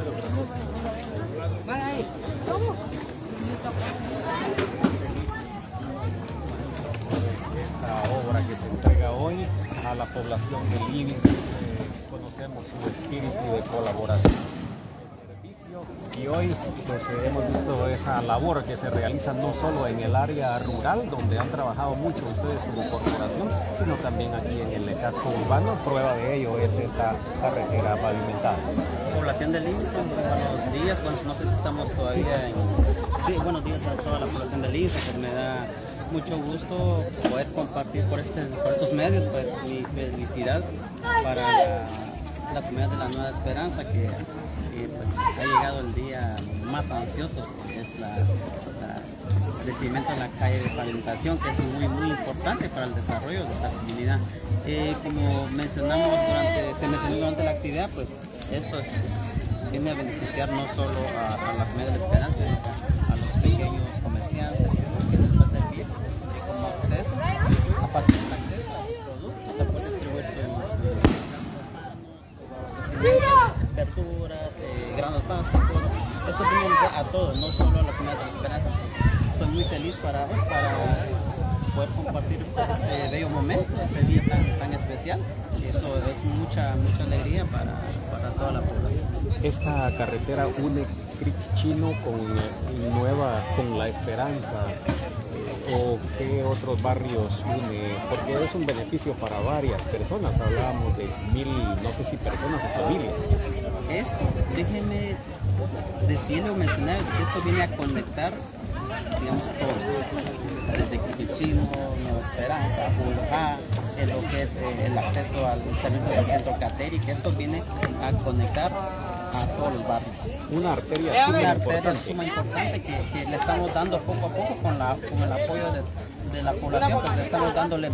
Van ahí. ¿Cómo? Esta obra que se entrega hoy a la población de Livingston, conocemos su espíritu de colaboración, de servicio, y hoy pues, hemos visto esa labor que se realiza no solo en el área rural, donde han trabajado mucho ustedes como corporación, sino también aquí en el casco urbano. Prueba de ello es esta carretera pavimentada. Población de Livingston, buenos días, no sé si estamos todavía en... Sí, buenos días a toda la población de Livingston, pues me da mucho gusto poder compartir por estos medios, pues mi felicidad para la comunidad de la Nueva Esperanza, que pues ha llegado el día más ansioso, que es el recibimiento en la calle de pavimentación, que es muy importante para el desarrollo de esta comunidad. Como se mencionó durante la actividad, pues esto viene a beneficiar no solo a la comunidad de la Esperanza, sino a los pequeños comerciantes, que les va a servir como acceso, a facilitar acceso a los productos, a poder distribuir sus verduras, granos básicos. Esto viene a todos, no solo a la comunidad de la Esperanza. Pues, estoy muy feliz para poder compartir este bello momento, este día tan especial, y eso es mucha alegría para toda la población. Esta carretera une Chino con La Esperanza, o qué otros barrios une, porque es un beneficio para varias personas. Hablábamos de 1000, no sé si personas o familias. Esto, déjenme decirle o mencionar que esto viene a conectar, digamos, todo, desde Quipichino, Nueva Esperanza, Bulajá, lo que es el acceso al establecimiento del centro Cateri, que esto viene a conectar a todos los barrios. Una arteria suma importante que le estamos dando poco a poco con el apoyo de la población, pues le estamos dándole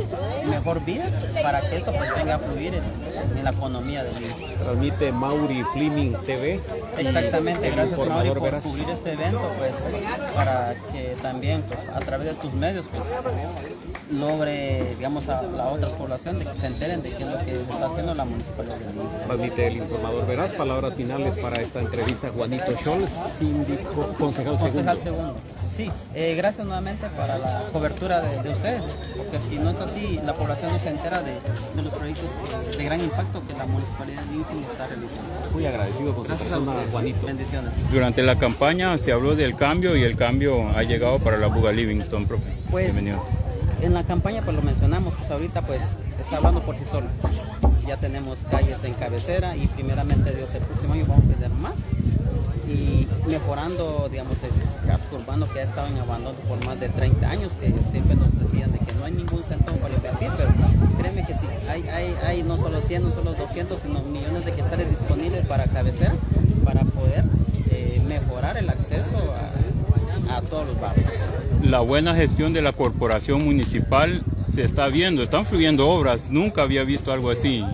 mejor vida para que esto pues venga a fluir en la economía del país. Transmite Mauri Fleming TV. Exactamente, gracias Mauri por cubrir este evento, pues para que también pues a través de tus medios pues logre, digamos, a la otra población de que se enteren de qué es lo que está haciendo la municipalidad de Livingston. Transmite el informador Veraz. Palabras finales para esta entrevista, Juanito Scholz, síndico, concejal segundo. Sí, gracias nuevamente para la cobertura de ustedes, porque si no es así, la población no se entera de los proyectos de gran impacto que la municipalidad de Livingston está realizando. Muy agradecido con su persona, Juanito. Bendiciones. Durante la campaña se habló del cambio y el cambio ha llegado para la Buga Livingston, profe. Pues, bienvenido. En la campaña pues lo mencionamos, pues ahorita pues está hablando por sí solo. Ya tenemos calles en cabecera y primeramente Dios el próximo año vamos a tener más y mejorando, digamos, el casco urbano que ha estado en abandono por más de 30 años, que siempre nos decían de que no hay ningún centavo para invertir, pero créeme que sí, hay no solo 100, no solo 200, sino millones de quetzales disponibles para cabecera, para poder mejorar el acceso a todos los barrios. La buena gestión de la corporación municipal se está viendo, están fluyendo obras, nunca había visto algo así,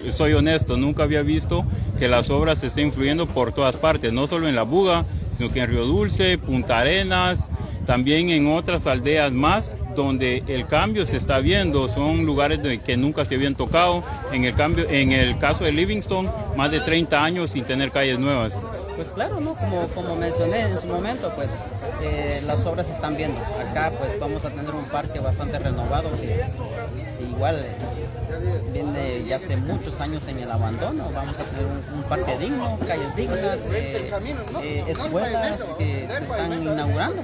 y soy honesto, nunca había visto que las obras se estén fluyendo por todas partes, no solo en La Buga, sino que en Río Dulce, Punta Arenas, también en otras aldeas más, donde el cambio se está viendo, son lugares que nunca se habían tocado, en el caso de Livingston, más de 30 años sin tener calles nuevas. Pues claro, ¿no? Como mencioné en su momento, pues las obras se están viendo. Acá pues vamos a tener un parque bastante renovado que igual viene ya hace muchos años en el abandono. Vamos a tener un parque digno, calles dignas, escuelas que se están inaugurando.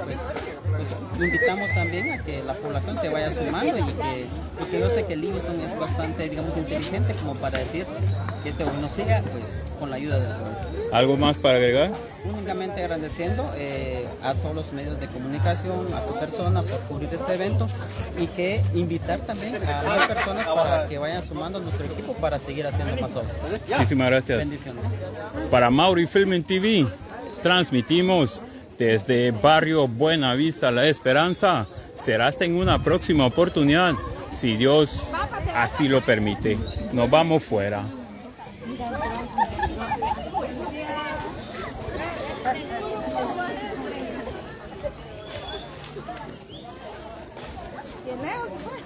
Pues invitamos también a que la población se vaya sumando y que yo sé que Livingston es bastante, digamos, inteligente como para decir que este gobierno siga pues con la ayuda del gobierno. ¿Algo más para agregar? Únicamente agradeciendo a todos los medios de comunicación, a tu persona por cubrir este evento y que invitar también a más personas para que vayan sumando a nuestro equipo para seguir haciendo más obras. Muchísimas gracias. Bendiciones. Para Mauri Filming TV, transmitimos desde Barrio Buenavista La Esperanza. Será hasta en una próxima oportunidad, si Dios así lo permite. Nos vamos fuera. ¿Quién es?